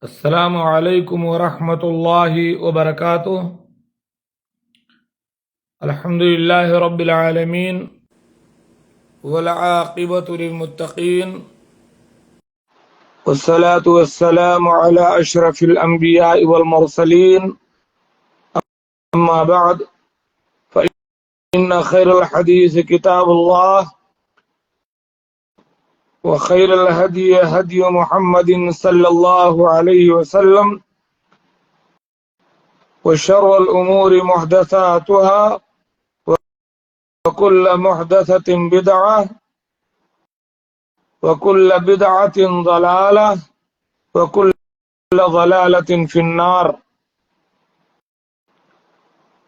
السلام علیکم ورحمۃ اللہ وبرکاتہ۔ الحمد للہ رب العالمین والعاقبۃ للمتقین والصلاة والسلام على اشرف الانبیاء والمرسلین، اما بعد فإن خیر الحدیث کتاب اللہ وخیر الہدی ہدی محمد صلی اللہ علیہ وسلم وشر الامور محدثاتها وكل محدثة بدعة وكل بدعة ضلالة وكل ضلالة في النار۔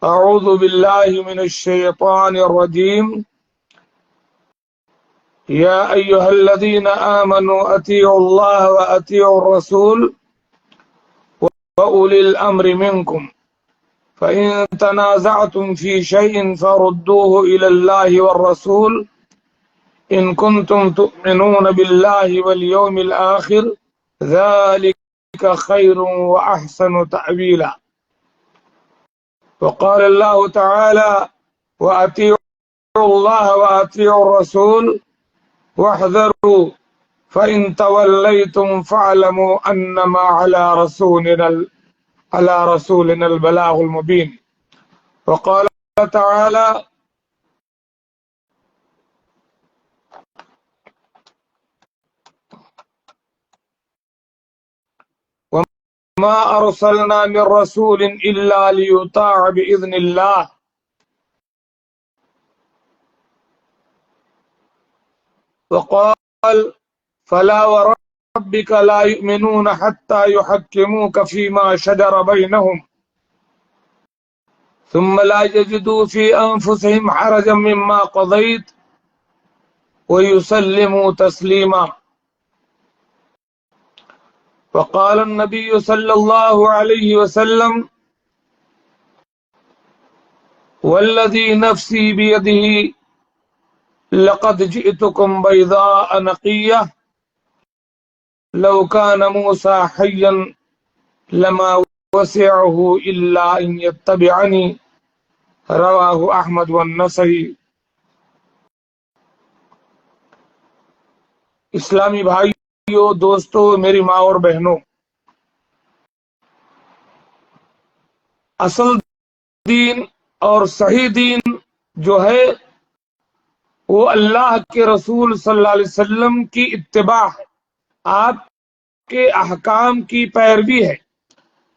أعوذ بالله من الشيطان الرجيم۔ يا أيها الذين آمنوا أطيعوا الله وأطيعوا الرسول وأولي الأمر منكم فإن تنازعتم في شيء فردوه إلى الله والرسول إن كنتم تؤمنون بالله واليوم الآخر ذلك خير وأحسن تأويلا۔ وقال الله تعالى وأطيعوا الله وأطيعوا الرسول واحذروا فإن توليتم فاعلموا أنما على رسولنا البلاغ المبين۔ وقال تعالى وما أرسلنا من رسول إلا ليطاع بإذن الله۔ وقال فلا وربك لا يؤمنون حتى يحكموك فيما شجر بينهم ثم لا يجدوا في أنفسهم حرجا مما قضيت ويسلموا تسليما۔ وقال النبي صلى الله عليه وسلم والذي نفسي بيده لقد جئتكم بيضاء نقية لو كان موسى حيا لما وسعه إلا أن يتبعني، رواه أحمد والنسائی۔ اسلامی بھائیو، دوستو، میری ماں اور بہنوں، اصل دین اور صحیح دین جو ہے وہ اللہ کے رسول صلی اللہ علیہ وسلم کی اتباع ہے، آپ کے احکام کی پیروی ہے،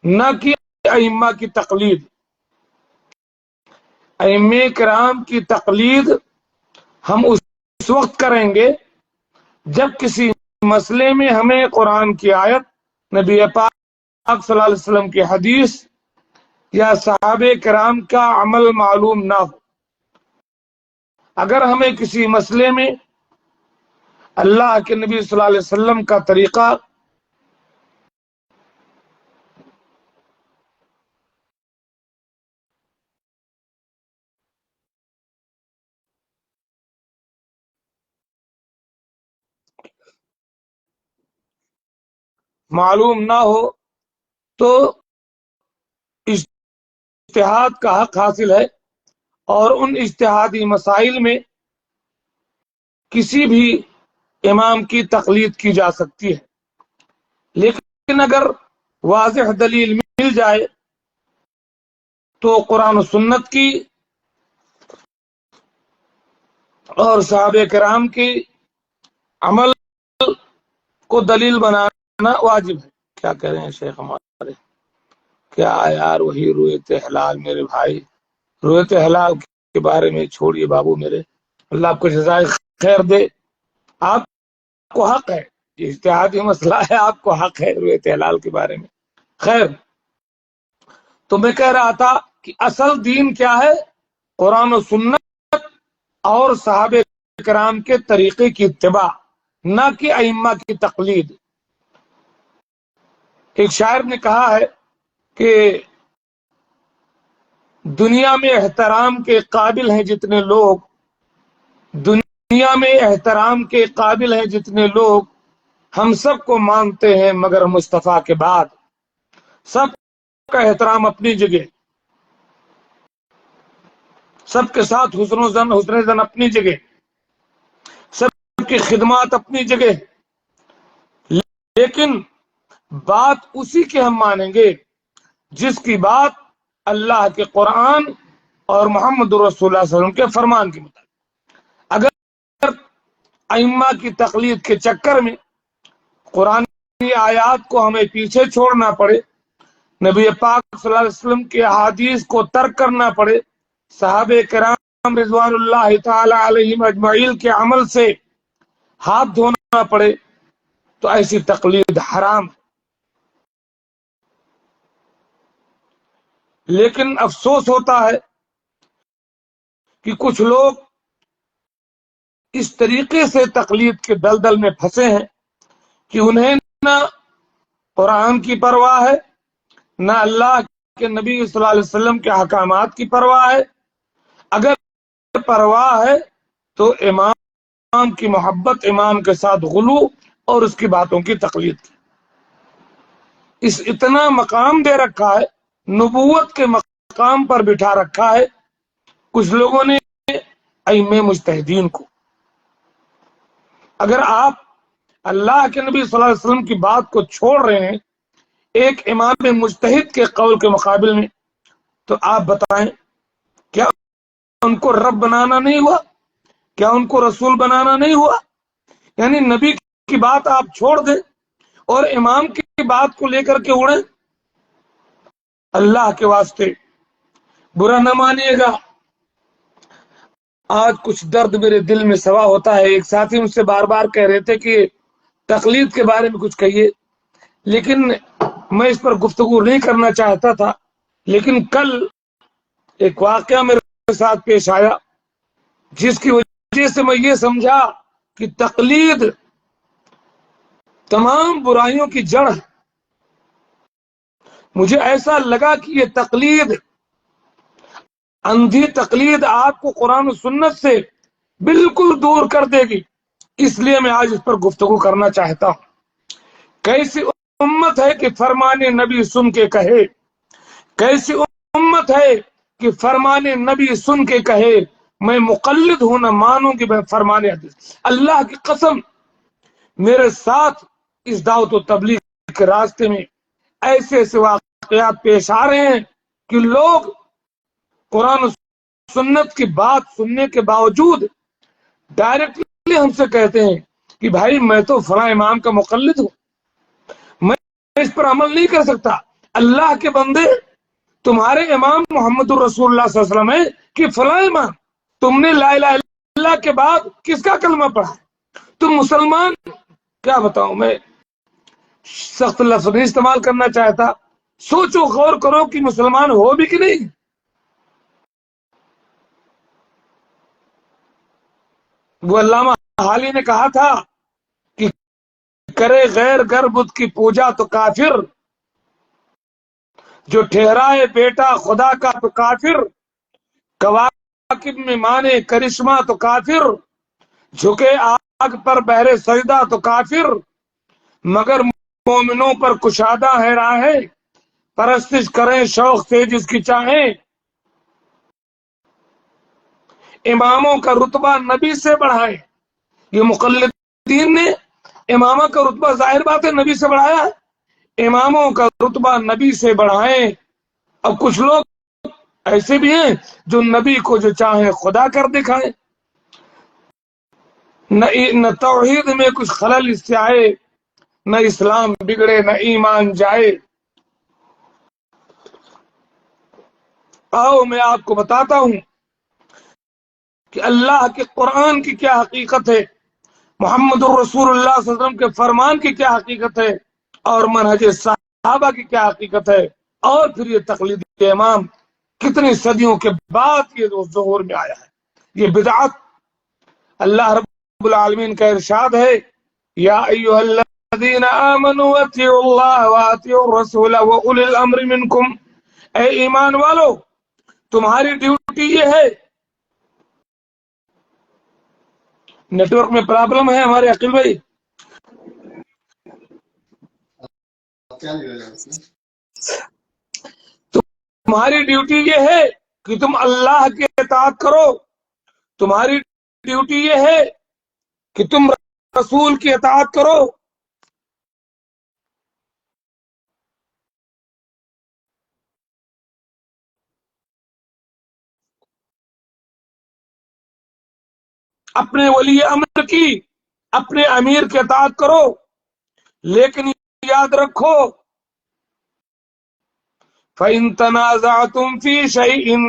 نہ کہ ائمہ کی تقلید۔ ائمہ کرام کی تقلید ہم اس وقت کریں گے جب کسی مسئلے میں ہمیں قرآن کی آیت، نبی پاک صلی اللہ علیہ وسلم کی حدیث یا صحابہ کرام کا عمل معلوم نہ ہو۔ اگر ہمیں کسی مسئلے میں اللہ کے نبی صلی اللہ علیہ وسلم کا طریقہ معلوم نہ ہو تو اجتہاد کا حق حاصل ہے، اور ان اجتہادی مسائل میں کسی بھی امام کی تقلید کی جا سکتی ہے، لیکن اگر واضح دلیل مل جائے تو قرآن و سنت کی اور صحابہ کرام کی عمل کو دلیل بنانا واجب ہے۔ کیا کہہ رہے ہیں شیخ ہمارے؟ کیا یار وہی رویت حلال میرے بھائی، رویت حلال کے بارے میں چھوڑیے بابو میرے، اللہ آپ کو جزائے خیر دے۔ آپ کو حق ہے، یہ اجتہادی مسئلہ ہے، آپ کو حق ہے رویت حلال کے بارے میں۔ خیر، تو میں کہہ رہا تھا کہ اصل دین کیا ہے؟ قرآن و سنت اور صحابہ کرام کے طریقے کی اتباع، نہ کہ ائمہ کی تقلید۔ ایک شاعر نے کہا ہے کہ دنیا میں احترام کے قابل ہیں جتنے لوگ، دنیا میں احترام کے قابل ہیں جتنے لوگ، ہم سب کو مانتے ہیں مگر مصطفیٰ کے بعد، سب کا احترام اپنی جگہ، سب کے ساتھ حسن زن اپنی جگہ، سب کی خدمات اپنی جگہ، لیکن بات اسی کی ہم مانیں گے جس کی بات اللہ کے قرآن اور محمد رسول اللہ صلی اللہ علیہ وسلم کے فرمان کے مطابق۔ اگر ائمہ کی تقلید کے چکر میں قرآن کی آیات کو ہمیں پیچھے چھوڑنا پڑے، نبی پاک صلی اللہ علیہ وسلم کے احادیث کو ترک کرنا پڑے، صحابہ کرام رضوان اللہ تعالی علیہم اجمعین کے عمل سے ہاتھ دھونا پڑے، تو ایسی تقلید حرام ہے۔ لیکن افسوس ہوتا ہے کہ کچھ لوگ اس طریقے سے تقلید کے دلدل میں پھنسے ہیں کہ انہیں نہ قرآن کی پرواہ ہے، نہ اللہ کے نبی صلی اللہ علیہ وسلم کے احکامات کی پرواہ ہے۔ اگر پرواہ ہے تو امام کی محبت، امام کے ساتھ غلو اور اس کی باتوں کی تقلید کی۔ اس اتنا مقام دے رکھا ہے، نبوت کے مقام پر بٹھا رکھا ہے کچھ لوگوں نے ائمہ مجتہدین کو۔ اگر آپ اللہ کے نبی صلی اللہ علیہ وسلم کی بات کو چھوڑ رہے ہیں ایک امام مجتہد کے قول کے مقابل میں، تو آپ بتائیں کیا ان کو رب بنانا نہیں ہوا؟ کیا ان کو رسول بنانا نہیں ہوا؟ یعنی نبی کی بات آپ چھوڑ دیں اور امام کی بات کو لے کر کے اڑیں۔ اللہ کے واسطے برا نہ مانیے گا، آج کچھ درد میرے دل میں سوا ہوتا ہے۔ ایک ساتھی مجھ سے بار بار کہہ رہے تھے کہ تقلید کے بارے میں کچھ کہیے، لیکن میں اس پر گفتگو نہیں کرنا چاہتا تھا۔ لیکن کل ایک واقعہ میرے ساتھ پیش آیا جس کی وجہ سے میں یہ سمجھا کہ تقلید تمام برائیوں کی جڑ ہے۔ مجھے ایسا لگا کہ یہ تقلید، اندھی تقلید آپ کو قرآن و سنت سے بالکل دور کر دے گی، اس لیے میں آج اس پر گفتگو کرنا چاہتا ہوں۔ کیسی امت ہے کہ فرمان نبی سن کے کہے، کیسی امت ہے کہ فرمان نبی سن کے کہے میں مقلد ہوں نہ مانوں کہ میں فرمان حدیث۔ اللہ کی قسم میرے ساتھ اس دعوت و تبلیغ کے راستے میں ایسے ایسے واقعات پیش آ رہے ہیں کہ لوگ قرآن و سنت کی بات سننے کے باوجود ڈائریکٹلی ہم سے کہتے ہیں کہ بھائی میں تو فلاں امام کا مقلد ہوں، میں اس پر عمل نہیں کر سکتا۔ اللہ کے بندے، تمہارے امام محمد الرسول اللہ صلی اللہ علیہ وسلم ہے کہ فلاں امام؟ تم نے لا الہ الا اللہ کے بعد کس کا کلمہ پڑھا ہے؟ تم مسلمان، کیا بتاؤں، میں سخت لفظ نہیں استعمال کرنا چاہتا، سوچو غور کرو کہ مسلمان ہو بھی کہ نہیں۔ وہ علامہ حالی نے کہا تھا کہ کرے غیر گر بت کی پوجا تو کافر، جو ٹھہرائے بیٹا خدا کا تو کافر، کواکب میں مانے کرشمہ تو کافر، جھکے آگ پر بہرے سجدہ تو کافر، مگر مومنوں پر کشادہ ہے راہیں، پرستش کریں شوق سے جس کی چاہیں۔ اماموں کا رتبہ نبی سے بڑھائیں، یہ مقلدین نے امامہ کا رتبہ ظاہر بات ہے نبی سے بڑھایا ہے، اماموں کا رتبہ نبی سے بڑھائیں۔ اب کچھ لوگ ایسے بھی ہیں جو نبی کو جو چاہیں خدا کر دکھائیں، نہ توحید میں کچھ خلل اس سے آئے، نہ اسلام بگڑے نہ ایمان جائے۔ آؤ میں آپ کو بتاتا ہوں کہ اللہ کے قرآن کی کیا حقیقت ہے، محمد الرسول اللہ صلی اللہ علیہ وسلم کے فرمان کی کیا حقیقت ہے، اور منہج صحابہ کی کیا حقیقت ہے، اور پھر یہ تقلیدی امام کتنی صدیوں کے بعد یہ ظہور میں آیا ہے، یہ بدعت۔ اللہ رب العالمین کا ارشاد ہے، یا ایھا الذین آمنوا اطیعوا اللہ واطیعوا الرسول واولی الامر منکم، اے ایمان والو تمہاری ڈیوٹی یہ ہے۔ نیٹ ورک میں پرابلم ہے ہمارے عقیل بھائی؟ تمہاری ڈیوٹی یہ ہے کہ تم اللہ کی اطاعت کرو، تمہاری ڈیوٹی یہ ہے کہ تم رسول کی اطاعت کرو، اپنے ولی امر کی، اپنے امیر کی اطاعت کرو، لیکن یاد رکھو فَإِن تَنَازَعْتُمْ فِي شَيْءٍ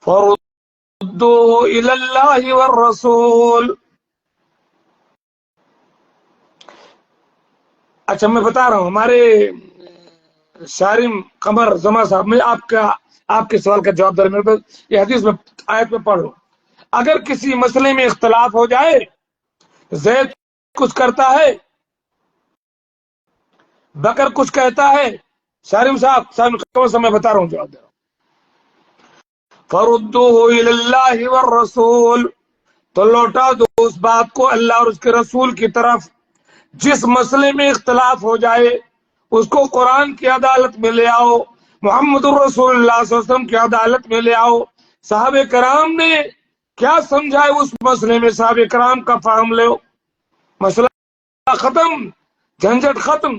فَرُدُّوهُ إِلَى اللَّهِ وَالرَّسُولِ۔ اچھا میں بتا رہا ہوں، ہمارے شارم قمر زما صاحب، میں آپ کے سوال کا جواب دے، میرے پاس یہ حدیث میں آیت میں پڑھ لوں۔ اگر کسی مسئلے میں اختلاف ہو جائے، زید کچھ کرتا ہے، بکر کچھ کہتا ہے، شارم صاحب میں بتا رہا ہوں جواب دے رہا ہوں، فَرُدُّوهُ إِلَى اللَّهِ وَالرَّسُولِ، تو لوٹا دو اس بات کو اللہ اور اس کے رسول کی طرف۔ جس مسئلے میں اختلاف ہو جائے اس کو قرآن کی عدالت میں لے آؤ، محمد الرسول اللہ صلی اللہ علیہ وسلم کی عدالت میں لے آؤ۔ صحابہ کرام نے کیا سمجھا ہے اس مسئلے میں، صحابہ کرام کا فہم لو، مسئلہ ختم، جھنجھٹ ختم۔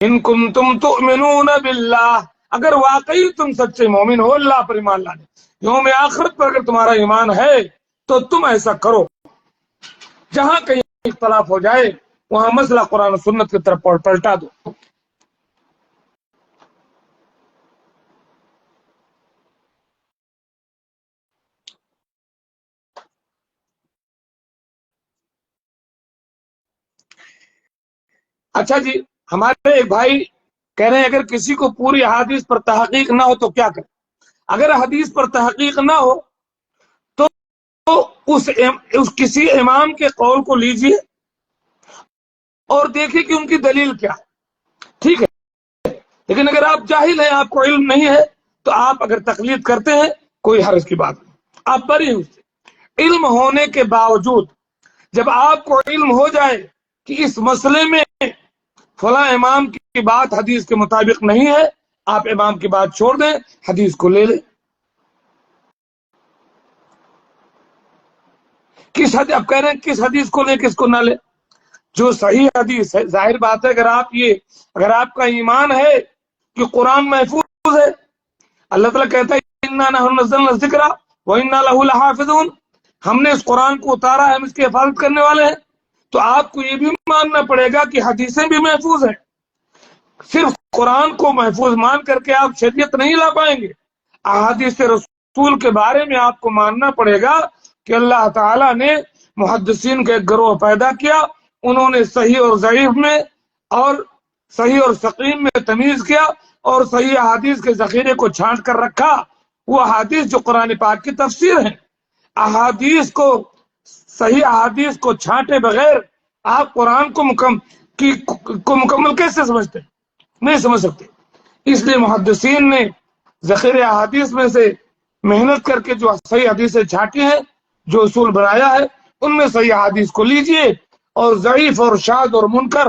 ان کنتم تؤمنون باللہ، اگر واقعی تم سچے مومن ہو، اللہ پر ایمان لانے، یوم آخرت پر اگر تمہارا ایمان ہے تو تم ایسا کرو۔ جہاں کہیں اختلاف ہو جائے وہاں مسئلہ قرآن و سنت کی طرف پلٹا دو۔ اچھا جی، ہمارے ایک بھائی کہہ رہے ہیں اگر کسی کو پوری حدیث پر تحقیق نہ ہو تو کیا کرے؟ اگر حدیث پر تحقیق نہ ہو تو اس کسی امام کے قول کو لیجئے اور دیکھیں کہ ان کی دلیل کیا ہے، ٹھیک ہے؟ لیکن اگر آپ جاہل ہیں، آپ کو علم نہیں ہے، تو آپ اگر تقلید کرتے ہیں کوئی حرج کی بات نہیں، آپ بری ہیں اس سے۔ علم ہونے کے باوجود جب آپ کو علم ہو جائے کہ اس مسئلے میں فلاں امام کی بات حدیث کے مطابق نہیں ہے، آپ امام کی بات چھوڑ دیں، حدیث کو لے لیں۔ اب کہہ رہے ہیں کس حدیث کو لیں کس کو نہ لیں؟ جو صحیح حدیث ہے، ظاہر بات ہے اگر آپ کا ایمان ہے کہ قرآن محفوظ ہے، اللہ تعالیٰ کہتا ہے اِنَّا نَحْنُ نَزَّلْنَا الذِّكْرَ وَإِنَّا لَهُ لَحَافِظُونَ، ہم نے اس قرآن کو اتارا ہے، ہم اس کی حفاظت کرنے والے ہیں۔ تو آپ کو یہ بھی ماننا پڑے گا کہ حدیثیں بھی محفوظ ہیں۔ صرف قرآن کو محفوظ مان کر کے آپ شریعت نہیں لا پائیں گے، احادیث رسول کے بارے میں آپ کو ماننا پڑے گا کہ اللہ تعالیٰ نے محدثین کا ایک گروہ پیدا کیا، انہوں نے صحیح اور ضعیف میں اور صحیح اور سقیم میں تمیز کیا اور صحیح احادیث کے ذخیرے کو چھانٹ کر رکھا، وہ احادیث جو قرآن پاک کی تفسیر ہیں۔ صحیح احادیث کو چھانٹے بغیر آپ قرآن کو مکمل کیسے سمجھتے ہیں؟ نہیں سمجھ سکتے۔ اس لیے محدثین نے ذخیرے احادیث میں سے محنت کر کے جو صحیح حدیثیں چھانٹی ہیں، جو اصول بنایا ہے، ان میں صحیح حدیث کو لیجئے اور ضعیف اور شاذ اور منکر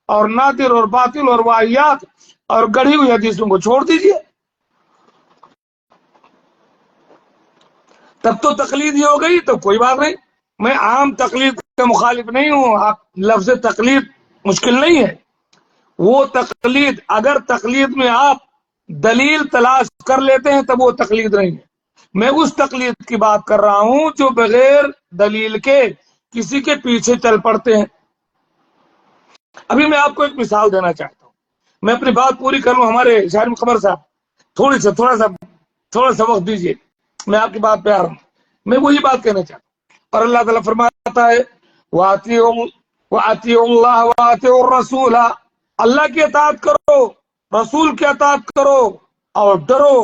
اور نادر اور باطل اور واہیات اور گڑھی ہوئی حدیثوں کو چھوڑ دیجئے۔ تب تو تقلید ہی ہو گئی، تو کوئی بات نہیں۔ میں عام تقلید کا مخالف نہیں ہوں، آپ لفظ تقلید مشکل نہیں ہے، وہ تقلید اگر تقلید میں آپ دلیل تلاش کر لیتے ہیں تب وہ تقلید نہیں ہے۔ میں اس تقلید کی بات کر رہا ہوں جو بغیر دلیل کے کسی کے پیچھے چل پڑتے ہیں۔ ابھی میں آپ کو ایک مثال دینا چاہتا ہوں، میں اپنی بات پوری کر لوں۔ ہمارے شارم قمر صاحب تھوڑا سا وقت دیجیے، میں آپ کی بات پہ آ رہا ہوں۔ میں وہی بات کہنا چاہتا ہوں، اور اللہ تعالیٰ فرماتا ہے وَأَطِيعُوا اللَّهَ وَأَطِيعُوا الرَّسُولَ، اللہ کی اطاعت کرو، رسول کی اطاعت کرو اور ڈرو۔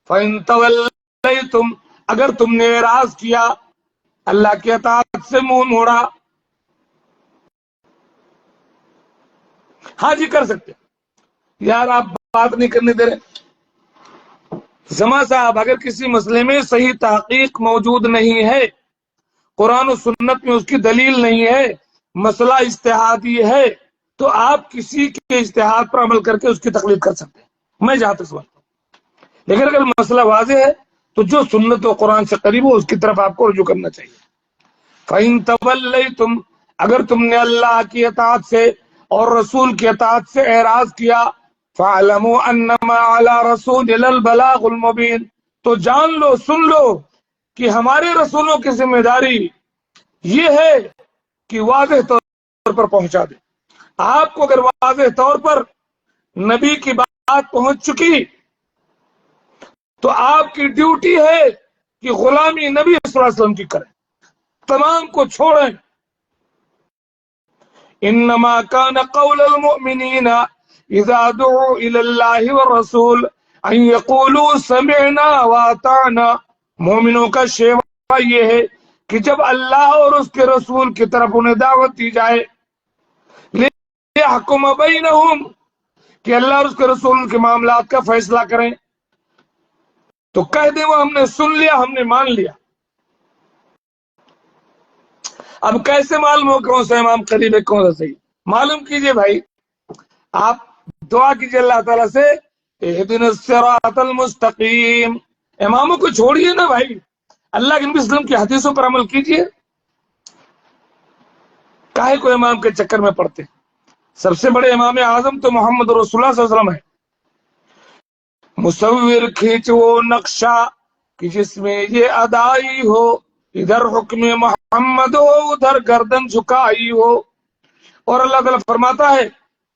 فَإِن تَوَلَّيْتُمْ، اگر تم نے اعراض کیا، اللہ کی اطاعت سے منہ موڑا، ہاں جی کر سکتے یار، آپ بات نہیں کرنے دے رہے۔ زما صاحب، اگر کسی مسئلے میں صحیح تحقیق موجود نہیں ہے، قرآن و سنت میں اس کی دلیل نہیں ہے، مسئلہ اجتہادی ہے، تو آپ کسی کے اجتہاد پر عمل کر کے اس کی تقلید کر سکتے ہیں، میں جہاں تک سمجھتا ہوں۔ لیکن اگر مسئلہ واضح ہے تو جو سنت و قرآن سے قریب ہو اس کی طرف آپ کو رجوع کرنا چاہیے۔ فَإِن تَوَلَّيْتُمْ، اگر تم نے اللہ کی اطاعت سے اور رسول کی اطاعت سے اعراض کیا، فَاعْلَمُوا أَنَّمَا عَلَى رَسُولِنَا الْبَلَاغُ الْمُبِينُ، تو جان لو، سن لو کہ ہمارے رسولوں کی ذمہ داری یہ ہے کہ واضح طور پر پہنچا دیں۔ آپ کو اگر واضح طور پر نبی کی بات پہنچ چکی تو آپ کی ڈیوٹی ہے کہ غلامی نبی صلی اللہ علیہ وسلم کی کریں، تمام کو چھوڑیں۔ انما كان قول المؤمنين اذا دعوا الى الله والرسول ان يقولوا سمعنا واطعنا، مومنوں کا شیوا یہ ہے کہ جب اللہ اور اس کے رسول کی طرف انہیں دعوت دی جائے، لِيَحْكُمَ بَيْنَهُمْ، کہ اللہ اور اس کے رسول کے معاملات کا فیصلہ کریں، تو کہہ دیں وہ ہم نے سن لیا، ہم نے مان لیا۔ اب کیسے معلوم ہو کون سا امام قریب ہے کون سا صحیح؟ معلوم کیجئے بھائی، آپ دعا کیجئے اللہ تعالیٰ سے اہدنا الصراط المستقیم۔ اماموں کو چھوڑیے نا بھائی، اللہ کے نبی صلی اللہ علیہ وسلم کی حدیثوں پر عمل کیجئے، کاہے کو امام کے چکر میں پڑتے؟ سب سے بڑے امام اعظم تو محمد رسول اللہ صلی اللہ علیہ وسلم ہے۔ مصور کھینچ وہ نقشہ کہ جس میں یہ ادائی ہو، ادھر حکم محمد ہو ادھر گردن جھکائی ہو۔ اور اللہ تعالیٰ فرماتا ہے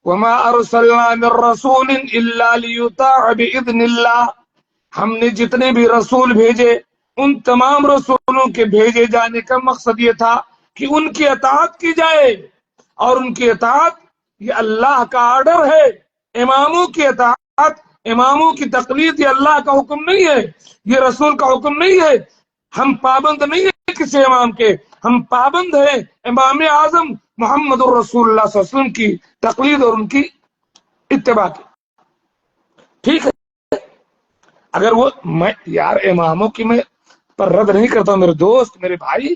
وما ارسلنا من رسول الا لیطاع باذن اللہ، ہم نے جتنے بھی رسول بھیجے ان تمام رسولوں کے بھیجے جانے کا مقصد یہ تھا کہ ان کی اطاعت کی جائے، اور ان کی اطاعت یہ اللہ کا آرڈر ہے۔ اماموں کی اطاعت، اماموں کی تقلید یہ اللہ کا حکم نہیں ہے، یہ رسول کا حکم نہیں ہے۔ ہم پابند نہیں ہیں کسی امام کے، ہم پابند ہیں امام اعظم محمد الرسول اللہ صلی اللہ علیہ وسلم کی تقلید اور ان کی اتباع کی۔ ٹھیک ہے، اگر وہ میں یار اماموں کی میں پر رد نہیں کرتا ہوں، میرے دوست میرے بھائی،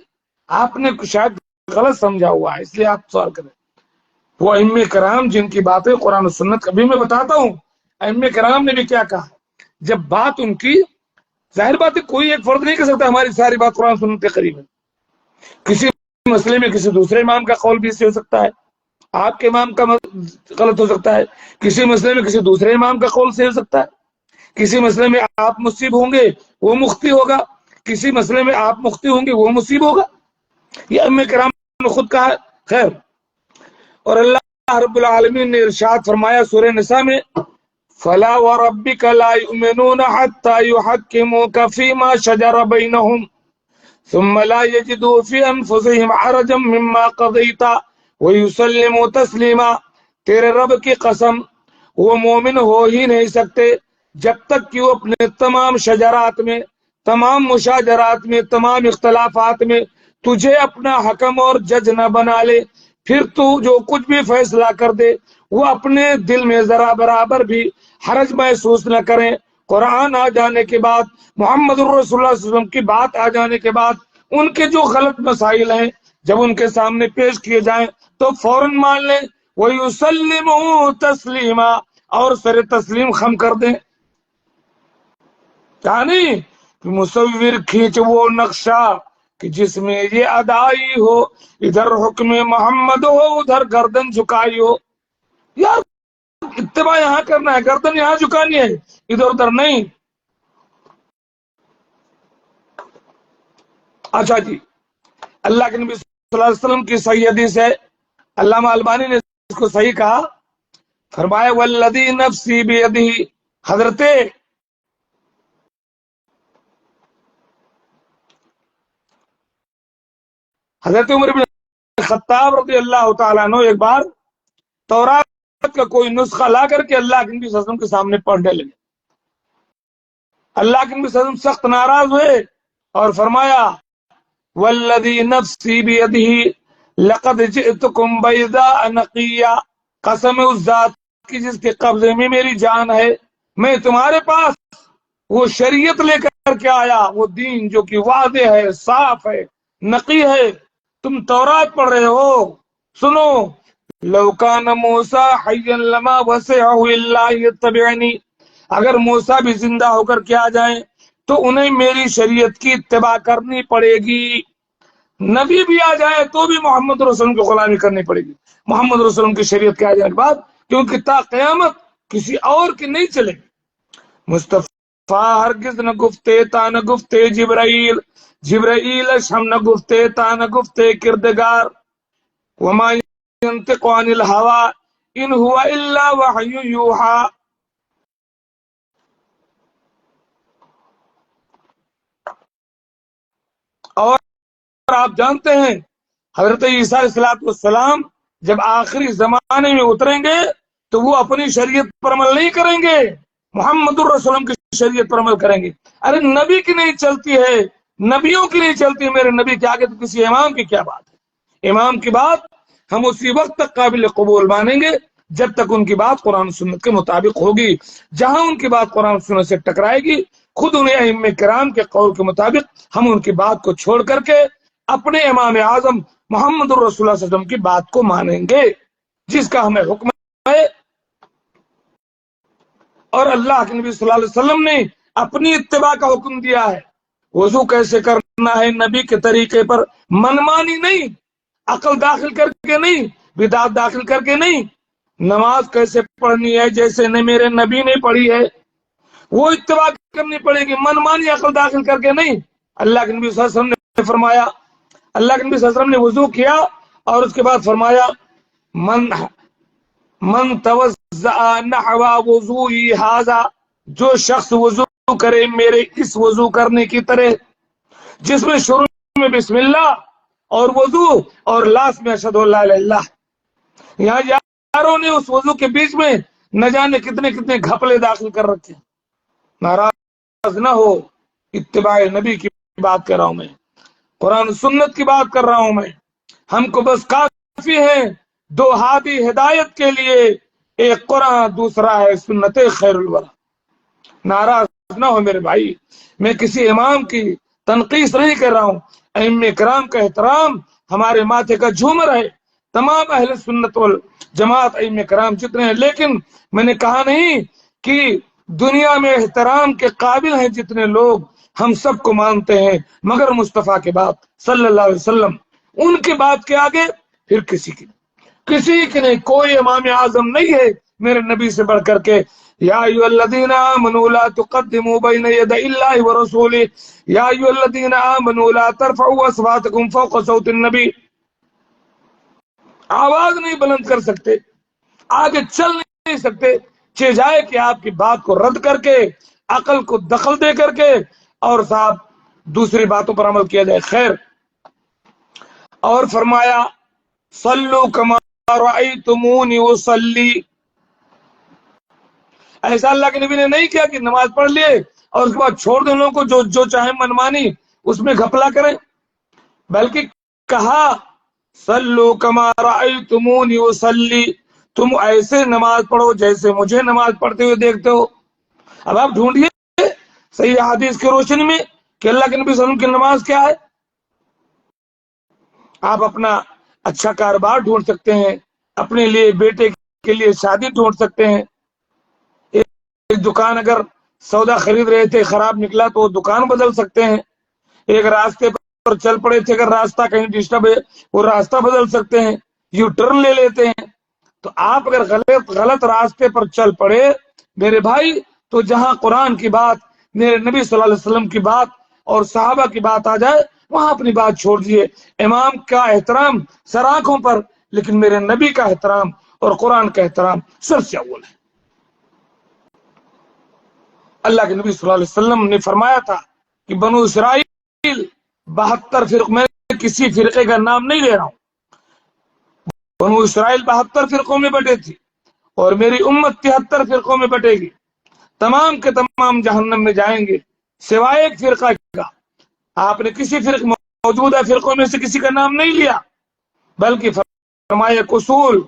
آپ نے شاید غلط سمجھا ہوا ہے اس لیے آپ سوال کریں۔ وہ ائمہ کرام جن کی باتیں قرآن و سنت، کبھی میں بتاتا ہوں ائمہ کرام نے بھی کیا کہا، جب بات ان کی ظاہر بات ہے کوئی ایک فرد نہیں کر سکتا ہماری ساری بات قرآن سنت کے قریب ہے۔ کسی مسئلے میں کسی دوسرے امام کا قول بھی صحیح ہو سکتا ہے، آپ کے امام کا غلط ہو سکتا ہے، کسی مسئلے میں کسی دوسرے امام کا قول صحیح ہو سکتا ہے، کسی مسئلے میں آپ مصیب ہوں گے وہ مختی ہوگا، کسی مسئلے میں آپ مختی ہوں گے وہ مصیب ہوگا، یہ ائمہ کرام نے خود کہا۔ خیر، اور اللہ رب العالمین نے ارشاد فرمایا سورہ نساء میں فَلَا وَرَبِّكَ لَا يُؤْمِنُونَ حَتَّى يُحَكِّمُوكَ فِي مَا شَجَرَ بَيْنَهُمْ ثُمَّ لَا يَجِدُوا فِي أَنفُسِهِمْ حَرَجًا مِّمَّا قَضَيْتَ وَيُسَلِّمُوا تَسْلِيمًا، تیرے رب کی قسم وہ مومن ہو ہی نہیں سکتے جب تک کہ وہ اپنے تمام شجرات میں، تمام مشاجرات میں، تمام اختلافات میں تجھے اپنا حکم اور جج نہ بنا لے، پھر تو جو کچھ بھی فیصلہ کر دے وہ اپنے دل میں ذرا برابر بھی حرج محسوس نہ کریں۔ قرآن آ جانے کے بعد، محمد الرسول اللہ صلی اللہ علیہ وسلم کی بات آ جانے کے بعد، ان کے جو غلط مسائل ہیں جب ان کے سامنے پیش کیے جائیں تو فوراً مان لیں، وَيُسَلِّمُوا تَسْلِيمًا، اور سر تسلیم خم کر دیں۔ کہا نہیں کہ مصور کھینچ وہ نقشہ کہ جس میں یہ ادائی ہو، ادھر حکم محمد ہو ادھر گردن جھکائی ہو۔ یار اتباع یہاں کرنا ہے، گردن یہاں جھکانی ہے، ادھر ادھر نہیں۔ اچھا جی، اللہ کے نبی صلی اللہ علیہ وسلم کی صحیح حدیث ہے، علامہ البانی نے اس کو صحیح کہا، فرمایا والذی نفسی بیدہ، حضرت عمر بن خطاب رضی اللہ تعالیٰ عنہ ایک بار تورات کا کوئی نسخہ لا کر کے اللہ کے نبی صلی اللہ علیہ وسلم کے سامنے پڑھنے لگے۔ اللہ کے نبی صلی اللہ علیہ وسلم سخت ناراض ہوئے اور فرمایا والذی نفسی بیدہ لقد جئتکم بیضاء نقیہ، قسم اس ذات کی جس کے قبضے میں میری جان ہے، میں تمہارے پاس وہ شریعت لے کر کے آیا، وہ دین جو کہ واضح ہے، صاف ہے، نقی ہے۔ تم تورات پڑھ رہے ہو، سنو لو کان موسیٰ حیا لما وسعہ الا یتبعنی، اگر موسیٰ بھی زندہ ہو کر کیا جائیں تو انہیں میری شریعت کی اتباع کرنی پڑے گی، نبی بھی آ جائے تو بھی محمد رسول اللہ کی غلامی کرنی پڑے گی، محمد رسول اللہ کی شریعت کے آ جانے کے بعد، کیونکہ تا قیامت کسی اور کی نہیں چلے گی۔ مصطفیٰ ہرگز نہ گفتے تا نہ گفتے جبرائیل، جبرائیلش ہم نہ گفتے تا نہ گفتے کردگار، وما ينطق عن الهوى ان هو الا وحی یوحى۔ اور آپ جانتے ہیں حضرت عیسیٰ علیہ السلام جب آخری زمانے میں اتریں گے تو وہ اپنی شریعت پر عمل نہیں کریں گے، محمد الرسول کی شریعت پر عمل کریں گے۔ ارے نبی کی نہیں چلتی ہے، نبیوں کی نہیں چلتی، میرے نبی کے آگے تو کسی امام کی کیا بات ہے؟ امام کی بات ہم اسی وقت تک قابل قبول مانیں گے جب تک ان کی بات قرآن و سنت کے مطابق ہوگی، جہاں ان کی بات قرآن و سنت سے ٹکرائے گی خود انہیں ائمہ کرام کے قول کے مطابق ہم ان کی بات کو چھوڑ کر کے اپنے امام اعظم محمد الرسول صلی اللہ علیہ وسلم کی بات کو مانیں گے، جس کا ہمیں حکم ہے، اور اللہ کے نبی صلی اللہ علیہ وسلم نے اپنی اتباع کا حکم دیا ہے۔ وضو کیسے کرنا ہے نبی کے طریقے پر، منمانی نہیں، عقل داخل کر کے نہیں، بدعت داخل کر کے نہیں۔ نماز کیسے پڑھنی ہے جیسے میرے نبی نے پڑھی ہے، وہ اتباع کرنی پڑے گی، منمانی عقل داخل کر کے نہیں۔ اللہ کے نبی صلی اللہ علیہ وسلم نے فرمایا، اللہ کے نبی صلی اللہ علیہ وسلم نے وضو کیا اور اس کے بعد فرمایا من توضأ نحو وضوئی ھذا، جو شخص وضو کرے میرے اس وضو کرنے کی طرح، جس میں شروع میں بسم اللہ اور وضو اور لاس میں اشہد ان لا الہ الا اللہ، یہاں یاروں نے اس وضو کے بیچ میں نہ جانے کتنے کتنے گھپلے داخل کر رکھے۔ ناراض نہ ہو، اتباع نبی کی بات کر رہا ہوں میں، قرآن سنت کی بات کر رہا ہوں میں، ہم کو بس کافی ہے دو ہادی ہدایت کے لیے، ایک قرآن دوسرا ہے سنت خیر الورا۔ ناراض نہ ہو میرے بھائی، میں کسی امام کی تنقیص نہیں کر رہا ہوں، ائمہ کرام کا احترام ہمارے ماتھے کا جھومر ہے، تمام اہل سنت والجماعت ائمہ کرام جتنے ہیں، لیکن میں نے کہا نہیں کہ دنیا میں احترام کے قابل ہیں جتنے لوگ، ہم سب کو مانتے ہیں مگر مصطفیٰ کے بعد صلی اللہ علیہ وسلم، ان کی بات کے آگے پھر کسی کی نہیں، کوئی امام اعظم نہیں ہے میرے نبی سے بڑھ کر کے۔ یا ایھا الذین آمنوا لا تقدموا بین یدی اللہ ورسولہ، یا ایھا الذین آمنوا لا ترفعوا اصواتکم فوق صوت النبی، آواز نہیں بلند کر سکتے، آگے چل نہیں سکتے، جائے کہ آپ کی بات کو رد کر کے، عقل کو دخل دے کر کے اور صاحب دوسری باتوں پر عمل کیا جائے۔ خیر، اور فرمایا صلو کما رأیتمونی اصلی، ایسا اللہ کے نبی نے نہیں کیا کہ نماز پڑھ لیے اور اس کے بعد چھوڑ دیں لوگوں کو جو چاہیں منمانی اس میں گھپلا کریں، بلکہ کہا صلو کما رأیتمونی اصلی، تم ایسے نماز پڑھو جیسے مجھے نماز پڑھتے ہوئے دیکھتے ہو۔ اب آپ ڈھونڈیے صحیح حدیث کی روشنی میں کہ اللہ کے نبی صلی اللہ علیہ وسلم کی نماز کیا ہے۔ آپ اپنا اچھا کاروبار ڈھونڈ سکتے ہیں، اپنے لیے بیٹے کے لیے شادی ڈھونڈ سکتے ہیں، ایک دکان اگر سودا خرید رہے تھے خراب نکلا تو وہ دکان بدل سکتے ہیں، ایک راستے پر چل پڑے تھے اگر راستہ کہیں ڈسٹرب ہے وہ راستہ بدل سکتے ہیں، یو ٹرن لے لیتے ہیں۔ تو آپ اگر غلط راستے پر چل پڑے میرے بھائی، تو جہاں قرآن کی بات، میرے نبی صلی اللہ علیہ وسلم کی بات اور صحابہ کی بات آ جائے وہاں اپنی بات چھوڑ دیے۔ امام کا احترام سر آنکھوں پر، لیکن میرے نبی کا احترام اور قرآن کا احترام سر سے اول ہے۔ اللہ کے نبی صلی اللہ علیہ وسلم نے فرمایا تھا کہ بنو اسرائیل 72 فرقے، میں کسی فرقے کا نام نہیں لے رہا ہوں، بنو اسرائیل 72 فرقوں میں بٹے تھی اور میری امت 73 فرقوں میں بٹے گی، تمام کے تمام جہنم میں جائیں گے سوائے ایک فرقہ کا۔ آپ نے کسی موجودہ فرقوں میں سے کسی کا نام نہیں لیا، بلکہ فرمایا اصول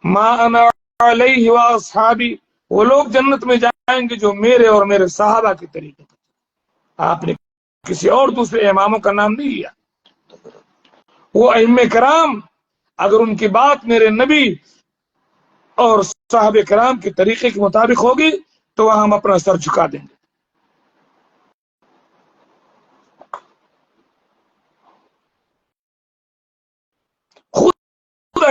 ما انا علیہ واصحابی، وہ لوگ جنت میں جائیں گے جو میرے اور میرے صحابہ کے طریقے پر۔ آپ نے کسی اور دوسرے اماموں کا نام نہیں لیا۔ وہ ائمہ کرام اگر ان کی بات میرے نبی اور صحابہ کرام کے طریقے کے مطابق ہوگی تو وہاں ہم اپنا سر جھکا دیں گے۔ خود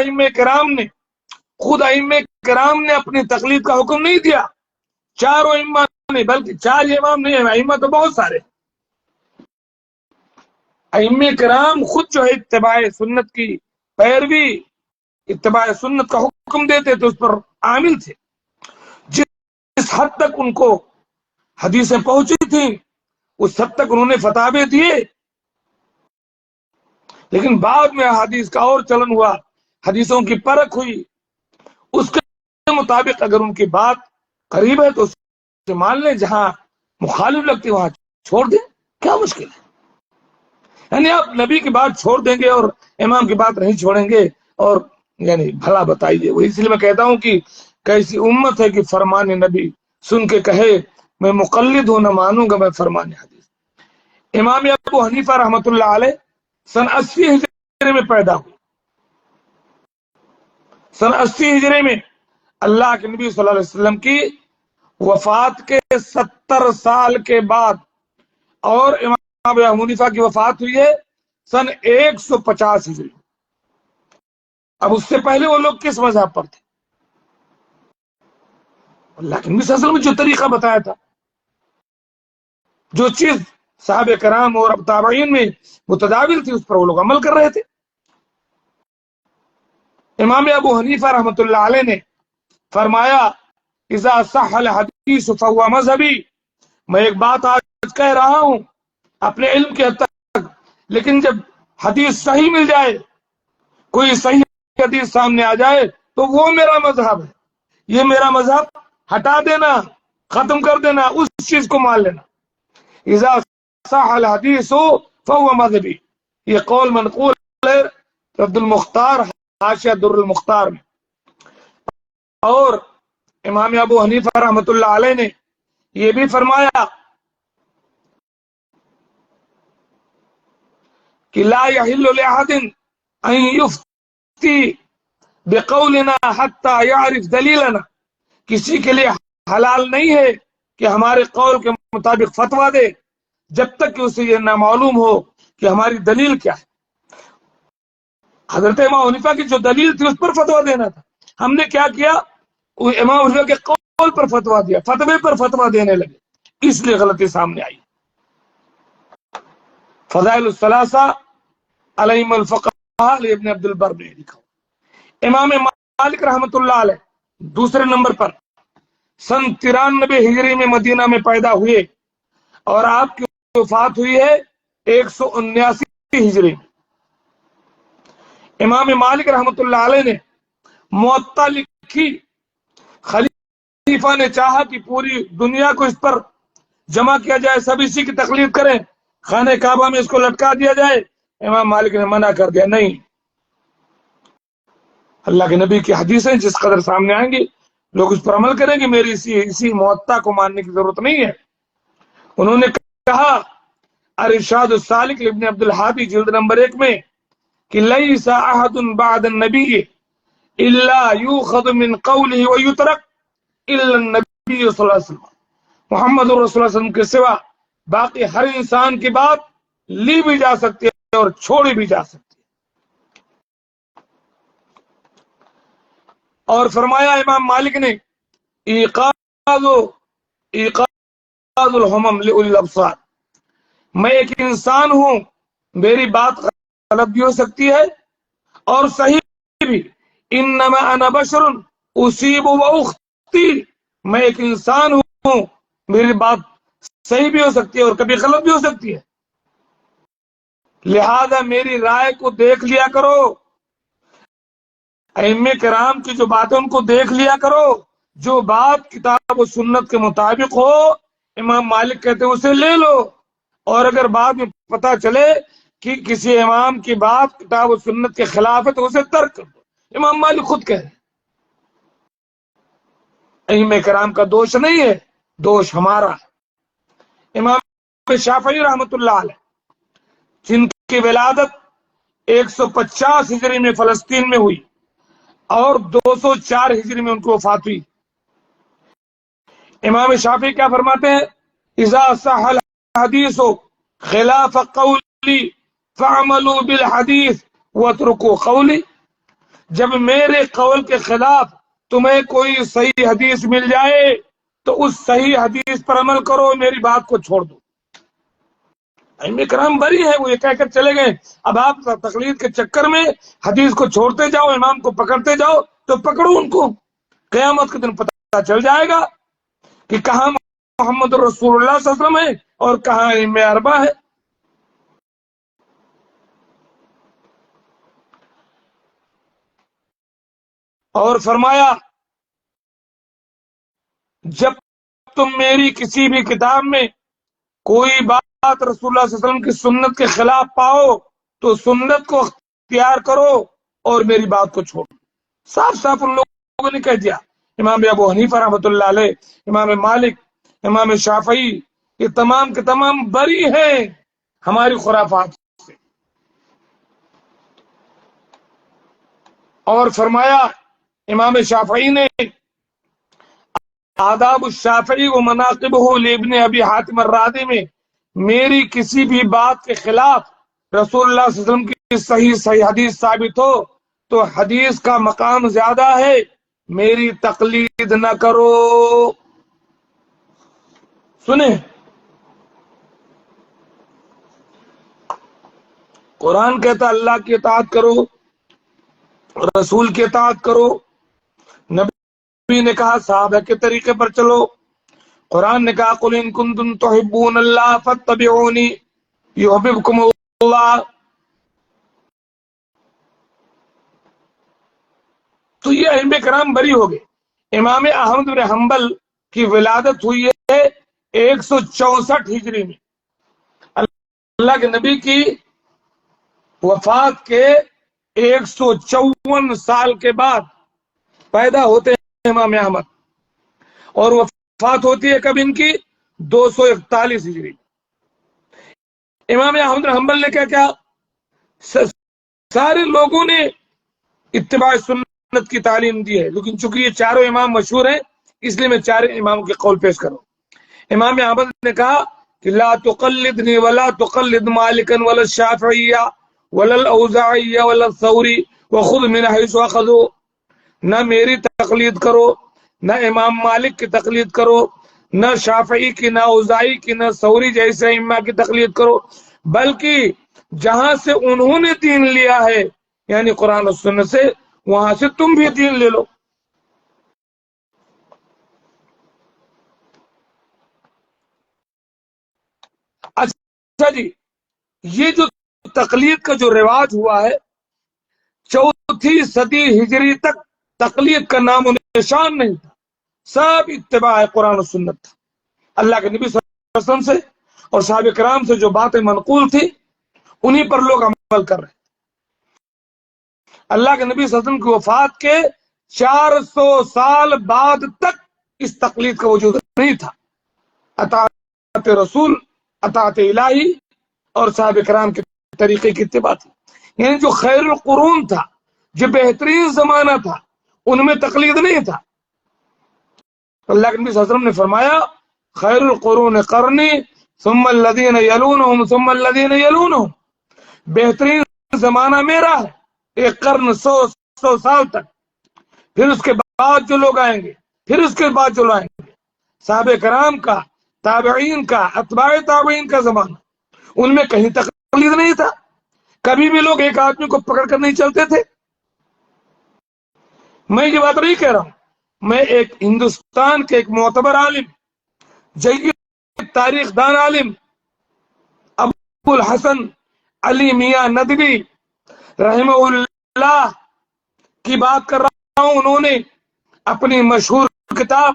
ائمہ کرام نے اپنی تقلید کا حکم نہیں دیا، چاروں ائمہ نے، بلکہ چار امام نہیں، ائمہ تو بہت سارے، ائمہ کرام خود جو ہے اتباع سنت کی پیروی، اتباع سنت کا حکم دیتے تھے، اس پر عامل تھے۔ جس حد تک ان کو حدیثیں پہنچی تھیں اس حد تک انہوں نے فتاوے دیے، لیکن بعد میں حدیث کا اور چلن ہوا، حدیثوں کی پرکھ ہوئی، اس کے مطابق اگر ان کی بات قریب ہے تو اسے مان لیں، جہاں مخالف لگتی وہاں چھوڑ دیں، کیا مشکل ہے؟ یعنی آپ نبی کی بات چھوڑ دیں گے اور امام کی بات نہیں چھوڑیں گے، اور یعنی بھلا بتائیے۔ وہ اس لیے میں کہتا ہوں کہ کیسی امت ہے کہ فرمان نبی سن کے کہے میں مقلد ہوں، نہ مانوں گا میں فرمان حدیث۔ امام ابو حنیفہ رحمۃ اللہ علیہ سن 80 ہجری میں پیدا ہوئے۔ سن 80 ہجری میں اللہ کے نبی صلی اللہ علیہ وسلم کی وفات کے 70 سال کے بعد، اور امام ابو حنیفہ کی وفات ہوئی ہے سن 150 ہجری۔ اب اس سے پہلے وہ لوگ کس مذہب پر تھے؟ اللہ کے نبی صلی اللہ علیہ وسلم نے جو طریقہ بتایا تھا، جو چیز صحابہ کرام اور تابعین میں متداول تھی، اس پر وہ لوگ عمل کر رہے تھے۔ امام ابو حنیفہ رحمۃ اللہ علیہ نے فرمایا اذا صح الحدیث فهو مذہبی، میں ایک بات آج کہہ رہا ہوں اپنے علم کے حد تک، لیکن جب حدیث صحیح مل جائے، کوئی صحیح حدیث سامنے آ جائے تو وہ میرا مذہب ہے، یہ میرا مذہب ہٹا دینا، ختم کر دینا، اس چیز کو مان لینا۔ اذا صح الحدیث فهو مذہبی، یہ قول منقول ہے عبد المختار حاشیہ در المختار میں۔ اور امام ابو حنیفہ رحمۃ اللہ علیہ نے یہ بھی فرمایا کہ لا يحل لأحد ان يفتي بقولنا حتى يعرف دلیلنا، کسی کے لیے حلال نہیں ہے کہ ہمارے قول کے مطابق فتویٰ دے جب تک کہ اسے یہ نہ معلوم ہو کہ ہماری دلیل کیا ہے۔ حضرت امام حنیفہ کی جو دلیل تھی اس پر فتویٰ دینا تھا، ہم نے کیا کیا؟ امام حنیفہ کے قول پر فتویٰ دیا، فتوے پر فتویٰ دینے لگے، اس لیے غلطی سامنے آئی۔ فضائل الثلاثہ علیہم الفقہاء ابن عبد البر نے لکھا۔ امام مالک رحمۃ اللہ علیہ دوسرے نمبر پر سن 93 ہجری میں مدینہ میں پیدا ہوئے، اور آپ کی وفات ہوئی ہے 179 ہجری میں۔ امام مالک رحمۃ اللہ علیہ نے موطا لکھی، خلیفہ نے چاہا کہ پوری دنیا کو اس پر جمع کیا جائے، سب اسی کی تقلید کریں، خانہ کعبہ میں اس کو لٹکا دیا جائے۔ امام مالک نے منع کر دیا، نہیں، اللہ کے نبی کی حدیثیں جس قدر سامنے آئیں گی لوگ اس پر عمل کریں گے، میری اسی موطا کو ماننے کی ضرورت نہیں ہے۔ انہوں نے کہا ارشاد السالک ابن عبد الحادی جلد نمبر 1 میں کہ لیس احد بعد النبی الا یؤخذ من قوله ویترک الا النبی صلی اللہ علیہ وسلم، محمد رسول اللہ صلی اللہ علیہ وسلم کے سوا باقی ہر انسان کی بات لی بھی جا سکتی ہے اور چھوڑی بھی جا سکتی ہے۔ اور فرمایا امام مالک نے ایقاظ الہمم لأولی الابصار، میں ایک انسان ہوں، میری بات غلط بھی ہو سکتی ہے اور صحیح بھی، انما انا بشر اصیب و اخطی، میں ایک انسان ہوں، میری بات صحیح بھی ہو سکتی ہے اور کبھی غلط بھی ہو سکتی ہے، لہذا میری رائے کو دیکھ لیا کرو، ائمہ کرام کی جو باتیں ان کو دیکھ لیا کرو، جو بات کتاب و سنت کے مطابق ہو امام مالک کہتے ہیں اسے لے لو، اور اگر بعد میں پتا چلے کہ کسی امام کی بات کتاب و سنت کے خلاف ہے تو اسے ترک کر دو۔ امام مالک خود کہہ رہے ہیں، ائمہ کرام کا دوش نہیں ہے، دوش ہمارا ہے۔ امام شافعی رحمۃ اللہ علیہ جن کی ولادت 150 ہجری میں فلسطین میں ہوئی اور 204 ہجری میں ان کو وفات ہوئی۔ امام شافعی کیا فرماتے ہیں؟ اذا صح الحدیث خلاف قولی فاعملوا بالحدیث واترکوا قولی، جب میرے قول کے خلاف تمہیں کوئی صحیح حدیث مل جائے تو اس صحیح حدیث پر عمل کرو، میری بات کو چھوڑ دو۔ ائمہ کرام بری ہے، وہ یہ کہہ کر چلے گئے، اب آپ تقلید کے چکر میں حدیث کو چھوڑتے جاؤ، امام کو پکڑتے جاؤ، تو پکڑو ان کو، قیامت کے دن پتہ چل جائے گا کہ کہاں محمد رسول اللہ صلی اللہ علیہ وسلم ہے اور کہاں ائمہ اربعہ ہے۔ اور فرمایا جب تم میری کسی بھی کتاب میں کوئی بات رسول اللہ صلی اللہ علیہ وسلم کی سنت کے خلاف پاؤ تو سنت کو اختیار کرو اور میری بات کو چھوڑو۔ صاف صاف ان لوگوں نے کہہ دیا۔ امام ابو حنیفہ رحمۃ اللہ علیہ، امام مالک، امام شافعی، یہ تمام کے تمام بری ہیں ہماری خرافات سے۔ اور فرمایا امام شافعی نے آداب الشافعی و مناقبہ لابن ابی حاتم الرازی میں میری کسی بھی بات کے خلاف رسول اللہ صلی اللہ علیہ وسلم کی صحیح حدیث ثابت ہو تو حدیث کا مقام زیادہ ہے، میری تقلید نہ کرو۔ سنیں، قرآن کہتا اللہ کی اطاعت کرو، رسول کی اطاعت کرو، نبی نے کہا صحابہ کے طریقے پر چلو، قرآن نے کہا قل ان کنتم تحبون اللہ فاتبعونی یحببکم اللہ۔ تو یہ ائمہ کرام بری ہو گئے۔ امام احمد بن حنبل کی ولادت ہوئی ہے 164 ہجری میں، اللہ کے نبی کی وفات کے 154 سال کے بعد پیدا ہوتے ہیں امام احمد، اور وفات ہوتی ہے کب ان کی؟ 241 ہجری۔ امام احمد بن حنبل نے کیا سارے لوگوں نے اتباع سنت کی تعلیم دی ہے، لیکن چونکہ یہ چاروں امام مشہور ہیں اس لیے میں چار امام کے قول پیش کروں۔ امام احمد نے کہا کہ لا تقلدنی ولا تقلد مالکا ولا الشافعی ولا الاوزاعی ولا الثوری وخذ من حیث اخذوا، نہ میری تقلید کرو، نہ امام مالک کی تقلید کرو، نہ شافعی کی، نہ اوزاعی کی، نہ ثوری جیسے ائمہ کی تقلید کرو، بلکہ جہاں سے انہوں نے دین لیا ہے یعنی قرآن و سنت سے، وہاں سے تم بھی دین لے لو۔ اچھا جی، یہ جو تقلید کا جو رواج ہوا ہے 4 صدی ہجری تک تقلید کا نام و نشان نہیں تھا، سب اتباع قرآن و سنت تھا۔ اللہ کے نبی صلی اللہ علیہ وسلم سے اور صحابہ کرام سے جو باتیں منقول تھی انہی پر لوگ عمل کر رہے تھے۔ اللہ کے نبی صلی اللہ علیہ وسلم کی وفات کے 400 سال بعد تک اس تقلید کا وجود نہیں تھا۔ اطاعت رسول، اطاعت الہی اور صحابہ کرام کے طریقے کی اتباع تھی، یعنی جو خیر القرون تھا، جو بہترین زمانہ تھا، ان میں تقلید نہیں تھا۔ اللہ کے نبی صلی اللہ علیہ وسلم نے فرمایا خیر القرون قرنی ثم الذین یلونہم ثم الذین یلونہم، بہترین زمانہ میرا ہے، ایک قرن 100 سال تک، پھر اس کے بعد جو لوگ آئیں گے، پھر اس کے بعد جو لوگ آئیں گے، صحابہ کرام کا، تابعین کا، اتباع تابعین کا زمانہ، ان میں کہیں تقلید نہیں تھا، کبھی بھی لوگ ایک آدمی کو پکڑ کر نہیں چلتے تھے۔ میں یہ بات نہیں کہہ رہا ہوں، میں ایک ہندوستان کے ایک معتبر عالم، جید تاریخ دان عالم ابو الحسن علی میاں ندوی رحمہ اللہ کی بات کر رہا ہوں۔ انہوں نے اپنی مشہور کتاب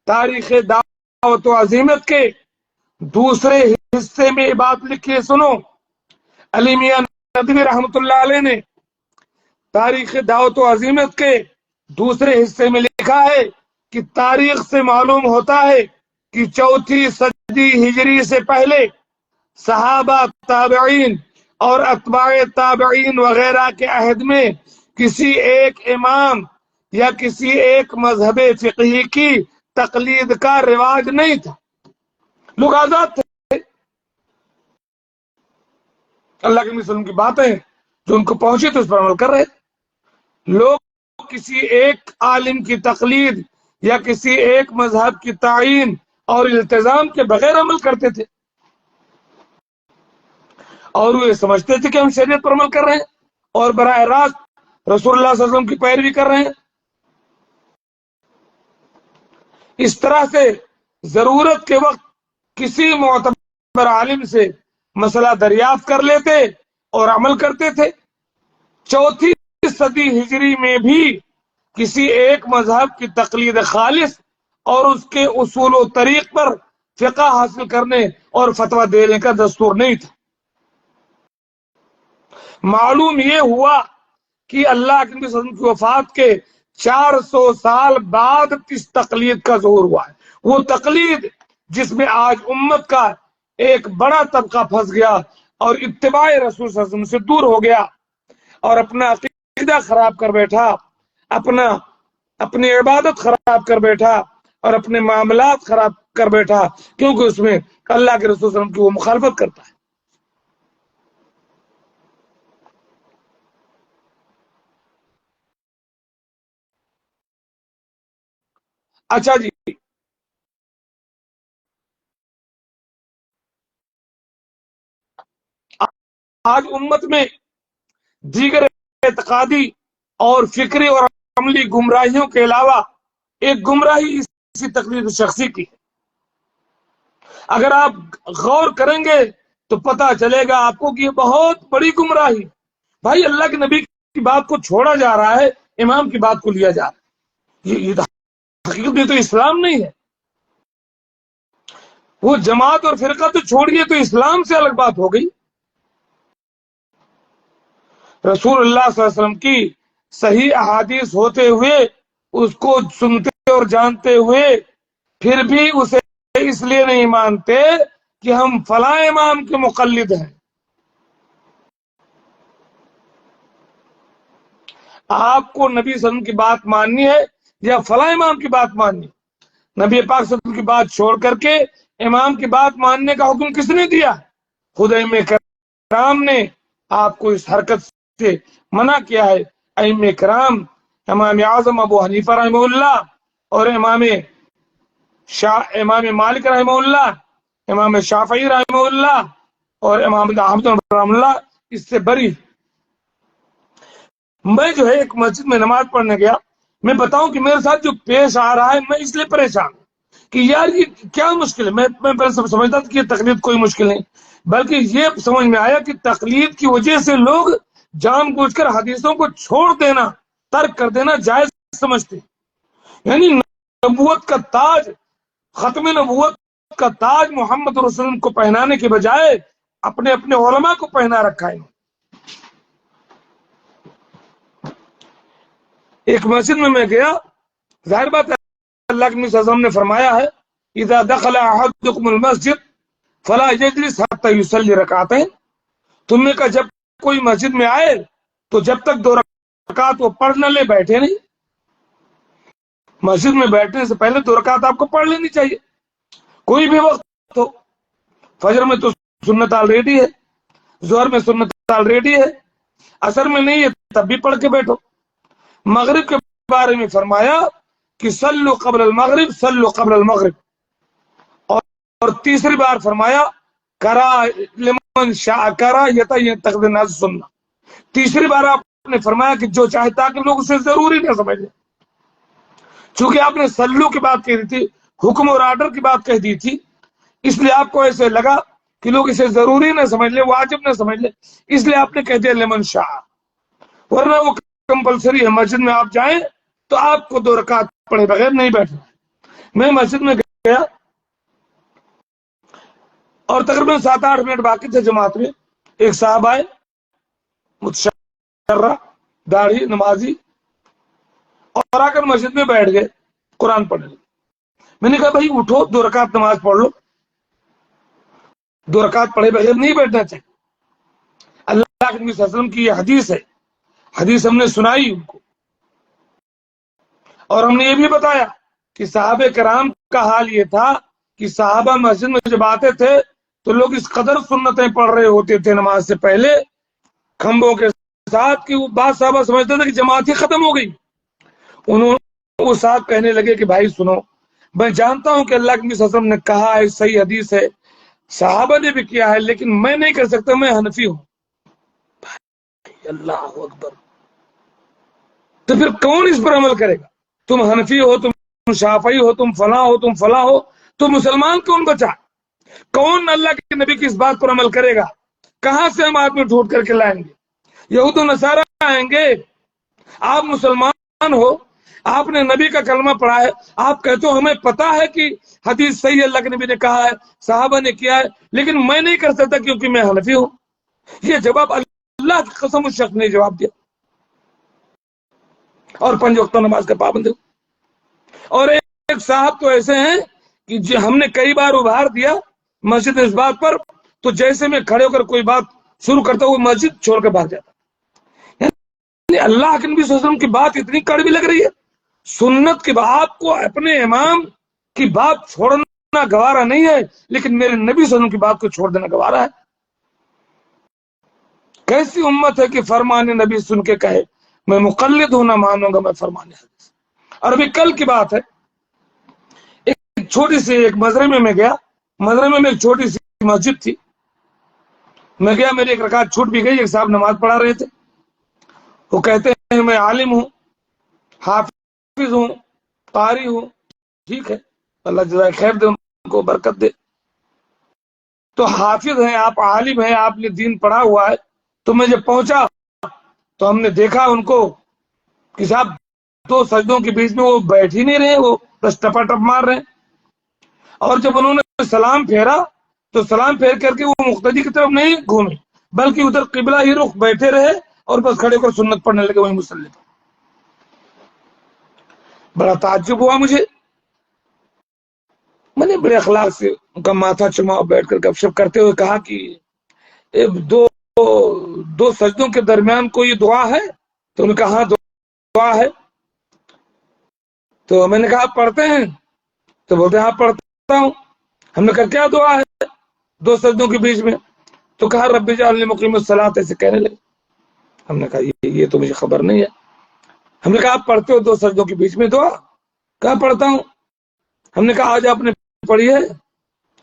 تاریخ دعوت و عزیمت کے دوسرے حصے میں بات لکھی ہے، سنو۔ علی میاں ندوی رحمۃ اللہ علیہ نے تاریخ دعوت و عزیمت کے دوسرے حصے میں لکھا ہے کہ تاریخ سے معلوم ہوتا ہے کہ 4 صدی ہجری سے پہلے صحابہ، تابعین اور اتباع تابعین وغیرہ کے عہد میں کسی ایک امام یا کسی ایک مذہب فقہی کی تقلید کا رواج نہیں تھا. لوگ آزاد تھے. اللہ کے نبی صلی اللہ علیہ وسلم کی باتیں جو ان کو پہنچی تو اس پر عمل کر رہے. لوگ کسی ایک عالم کی تقلید یا کسی ایک مذہب کی تعین اور التزام کے بغیر عمل کرتے تھے، اور وہ یہ سمجھتے تھے کہ ہم شریعت پر عمل کر رہے ہیں اور براہ راست رسول اللہ صلی اللہ علیہ وسلم کی پیروی کر رہے ہیں. اس طرح سے ضرورت کے وقت کسی معتبر عالم سے مسئلہ دریافت کر لیتے اور عمل کرتے تھے. چوتھی صدی ہجری میں بھی کسی ایک مذہب کی تقلید خالص اور اس کے اصول و طریق پر فقہ حاصل کرنے اور فتویٰ دینے کا دستور نہیں تھا. معلوم یہ ہوا کہ اللہ کے نبی صلی اللہ علیہ وسلم کی وفات کے 400 سال بعد اس تقلید کا ظہور ہوا ہے. وہ تقلید جس میں آج امت کا ایک بڑا طبقہ پھنس گیا اور اتباع رسول صلی اللہ علیہ وسلم سے دور ہو گیا اور اپنا عقیدہ خراب کر بیٹھا، اپنی عبادت خراب کر بیٹھا اور اپنے معاملات خراب کر بیٹھا، کیونکہ اس میں اللہ کے رسول صلی اللہ علیہ وسلم کی وہ مخالفت کرتا ہے. اچھا جی، آج امت میں دیگر اعتقادی اور فکری اور عملی گمراہیوں کے علاوہ ایک گمراہی اسی تقلید شخصی کی ہے. اگر آپ غور کریں گے تو پتہ چلے گا آپ کو کہ یہ بہت بڑی گمراہی. بھائی اللہ کے نبی کی بات کو چھوڑا جا رہا ہے، امام کی بات کو لیا جا رہا ہے. یہ حقیقت میں تو اسلام نہیں ہے. وہ جماعت اور فرقہ تو چھوڑیے تو اسلام سے الگ بات ہو گئی. رسول اللہ صلی اللہ علیہ وسلم کی صحیح احادیث ہوتے ہوئے، اس کو سنتے اور جانتے ہوئے پھر بھی اسے اس لیے نہیں مانتے کہ ہم فلاں امام کے مقلد ہیں. آپ کو نبی صلی اللہ علیہ وسلم کی بات ماننی ہے یا فلاں امام کی بات ماننی؟ نبی پاک صلی اللہ علیہ وسلم کی بات چھوڑ کر کے امام کی بات ماننے کا حکم کس نے دیا؟ خود ائمہ کرام نے آپ کو اس حرکت سے منع کیا ہے. ائمہ کرام امام اعظم ابو حنیفہ رحمہ اللہ اور امام مالک رحمہ اللہ، امام شافعی رحمہ اللہ اور امام احمد رحمہ اللہ اس سے بری. میں جو ہے ایک مسجد میں نماز پڑھنے گیا، میں بتاؤں کہ میرے ساتھ جو پیش آ رہا ہے میں اس لیے پریشان ہوں کہ یار یہ کیا مشکل ہے. میں پہلے سمجھتا تھا کہ یہ تقلید کوئی مشکل نہیں، بلکہ یہ سمجھ میں آیا کہ تقلید کی وجہ سے لوگ جان بوجھ کر حدیثوں کو چھوڑ دینا، ترک کر دینا جائز سمجھتے. یعنی نبوت کا تاج، ختم نبوت کا تاج محمد رسول اللہ کو پہنانے کے بجائے اپنے علماء کو پہنا رکھا ہے. ایک مسجد میں گیا، ظاہر بات ہے اللہ کے نبی صلی اللہ علیہ وسلم نے فرمایا ہے اذا دخل احدكم المسجد فلا يجلس حتى يصلي ركعتين. تم نے کہا جب کوئی مسجد میں آئے تو جب تک 2 رکعت وہ پڑھ نہ لے بیٹھے نہیں. مسجد میں بیٹھنے سے پہلے 2 رکعت آپ کو پڑھ لینی چاہیے، کوئی بھی وقت ہو. فجر میں تو سنت آلریڈی ہے، ظہر میں سنت آلریڈی ہے، عصر میں نہیں ہے تب بھی پڑھ کے بیٹھو. مغرب کے بارے میں فرمایا کہ صلو قبل المغرب، صلو قبل المغرب. اور تیسری بار فرمایا کرا لمن شاء کرا تقدیر الناس سننا. تیسری بار آپ نے فرمایا کہ جو چاہتا کہ لوگ اسے ضروری نہ سمجھیں. چونکہ آپ نے سلو کی بات کہی تھی، حکم اور آرڈر کی بات کہہ دی تھی، اس لیے آپ کو ایسے لگا کہ لوگ اسے ضروری نہ سمجھ لیں، واجب نہ سمجھ لیں، اس لیے آپ نے کہہ دیا لمن شاء. ورنہ وہ کمپلسری ہے، مسجد میں آپ جائیں تو آپ کو 2 رکعت پڑھے بغیر نہیں بیٹھنا. میں مسجد میں گیا اور تقریباً 7-8 منٹ باقی تھے جماعت میں. ایک صاحب آئے، متشرع، داڑھی، نمازی، اور آ کر مسجد میں بیٹھ گئے قرآن پڑھنے. میں نے کہا بھائی اٹھو 2 رکعت نماز پڑھ لو. 2 رکعت پڑھے بغیر نہیں بیٹھنا چاہیے. اللہ کے نبی صلی اللہ علیہ وسلم کی یہ حدیث ہے، حدیث ہم نے سنائی ان کو، اور ہم نے یہ بھی بتایا کہ صحابہ کرام کا حال یہ تھا کہ صحابہ مسجد میں جب آتے تھے تو لوگ اس قدر سنتیں پڑھ رہے ہوتے تھے نماز سے پہلے کھمبوں کے ساتھ کہ وہ بعض صحابہ سمجھتے تھے کہ جماعت ہی ختم ہو گئی۔ وہ صاحب کہنے لگے کہ بھائی سنو، میں جانتا ہوں کہ اللہ کے نبی صلی اللہ علیہ وسلم نے کہا ہے، صحیح حدیث ہے، صحابہ نے بھی کیا ہے، لیکن میں نہیں کر سکتا، میں حنفی ہوں۔ اللہ اکبر! تو پھر کون اس پر عمل کرے گا؟ تم حنفی ہو، تم شافعی ہو، تم فلاں ہو، تم فلاں ہو، تو مسلمان کون بچا؟ کون اللہ کے نبی کی اس بات پر عمل کرے گا؟ کہاں سے ہم آدمی ڈھونڈ کر کے لائیں گے؟ یہود و نصارہ آئیں گے۔ آپ مسلمان ہو، آپ نے نبی کا کلمہ پڑھا ہے، آپ کہتے ہو ہمیں پتا ہے کہ حدیث صحیح اللہ کے نبی نے کہا ہے، صحابہ نے کیا ہے، لیکن میں نہیں کر سکتا کیونکہ میں حنفی ہوں۔ یہ جواب اللہ کی قسم اس شخص نے جواب دیا، اور 5 وقت نماز کا پابند ہو۔ اور ایک صاحب تو ایسے ہیں کہ ہم نے کئی بار ابھار دیا مسجد اس بات پر، تو جیسے میں کھڑے ہو کر کوئی بات شروع کرتا وہ مسجد چھوڑ کر بھاگ جاتا۔ یعنی اللہ کے نبی صلی اللہ علیہ وسلم کی بات اتنی کڑوی لگ رہی ہے، سنت کے آپ کو اپنے امام کی بات چھوڑنا گوارا نہیں ہے، لیکن میرے نبی صلی اللہ علیہ وسلم کی بات کو چھوڑ دینا گوارا ہے۔ کیسی امت ہے کہ فرمان نبی سن کے کہے میں مقلد ہوں، نہ مانوں گا میں فرمان حدیث۔ اور ابھی کل کی بات ہے، ایک چھوٹی سی ایک مزرمے میں گیا، مزرمے میں ایک چھوٹی سی مسجد تھی، میں گیا، میری ایک رکعت چھوٹ بھی گئی، ایک صاحب نماز پڑھا رہے تھے، وہ کہتے ہیں میں عالم ہوں، حافظ ہوں، قاری ہوں۔ ٹھیک ہے، اللہ جزائے خیر دے، ان کو برکت دے۔ تو حافظ ہیں آپ، عالم ہیں آپ نے، دین پڑھا ہوا ہے۔ تو میں جب پہنچا تو ہم نے دیکھا ان کو کہ صاحب 2 سجدوں کے بیچ میں وہ بیٹھ ہی نہیں رہے، وہ بس ٹپا ٹپ مار رہے ہیں۔ اور جب انہوں نے سلام پھیرا تو سلام پھیر کر کے وہ مقتدی کی طرف نہیں گھومے، بلکہ ادھر قبلہ ہی رخ بیٹھے رہے اور بس کھڑے کر سنت پڑھنے لگے وہی مصلی پر۔ بڑا تعجب ہوا مجھے، میں نے بڑے اخلاق سے ان کا ماتھا چما، بیٹھ کر گپ شپ کرتے ہوئے کہا کہ دو سجدوں کے درمیان کوئی دعا ہے؟ تو انہوں نے کہا ہاں دعا ہے۔ تو میں نے کہا آپ پڑھتے ہیں؟ تو بولتے ہیں ہاں پڑھتا ہوں۔ ہم نے کہا کیا دعا ہے 2 سجدوں کے بیچ میں؟ تو کہا رب اجعلنی مقیم الصلاۃ، ایسے کہنے لگے۔ ہم نے کہا یہ تو مجھے خبر نہیں ہے۔ ہم نے کہا آپ پڑھتے ہو 2 سجدوں کے بیچ میں دعا؟ کہا پڑھتا ہوں۔ ہم نے کہا آج آپ نے پڑھی ہے؟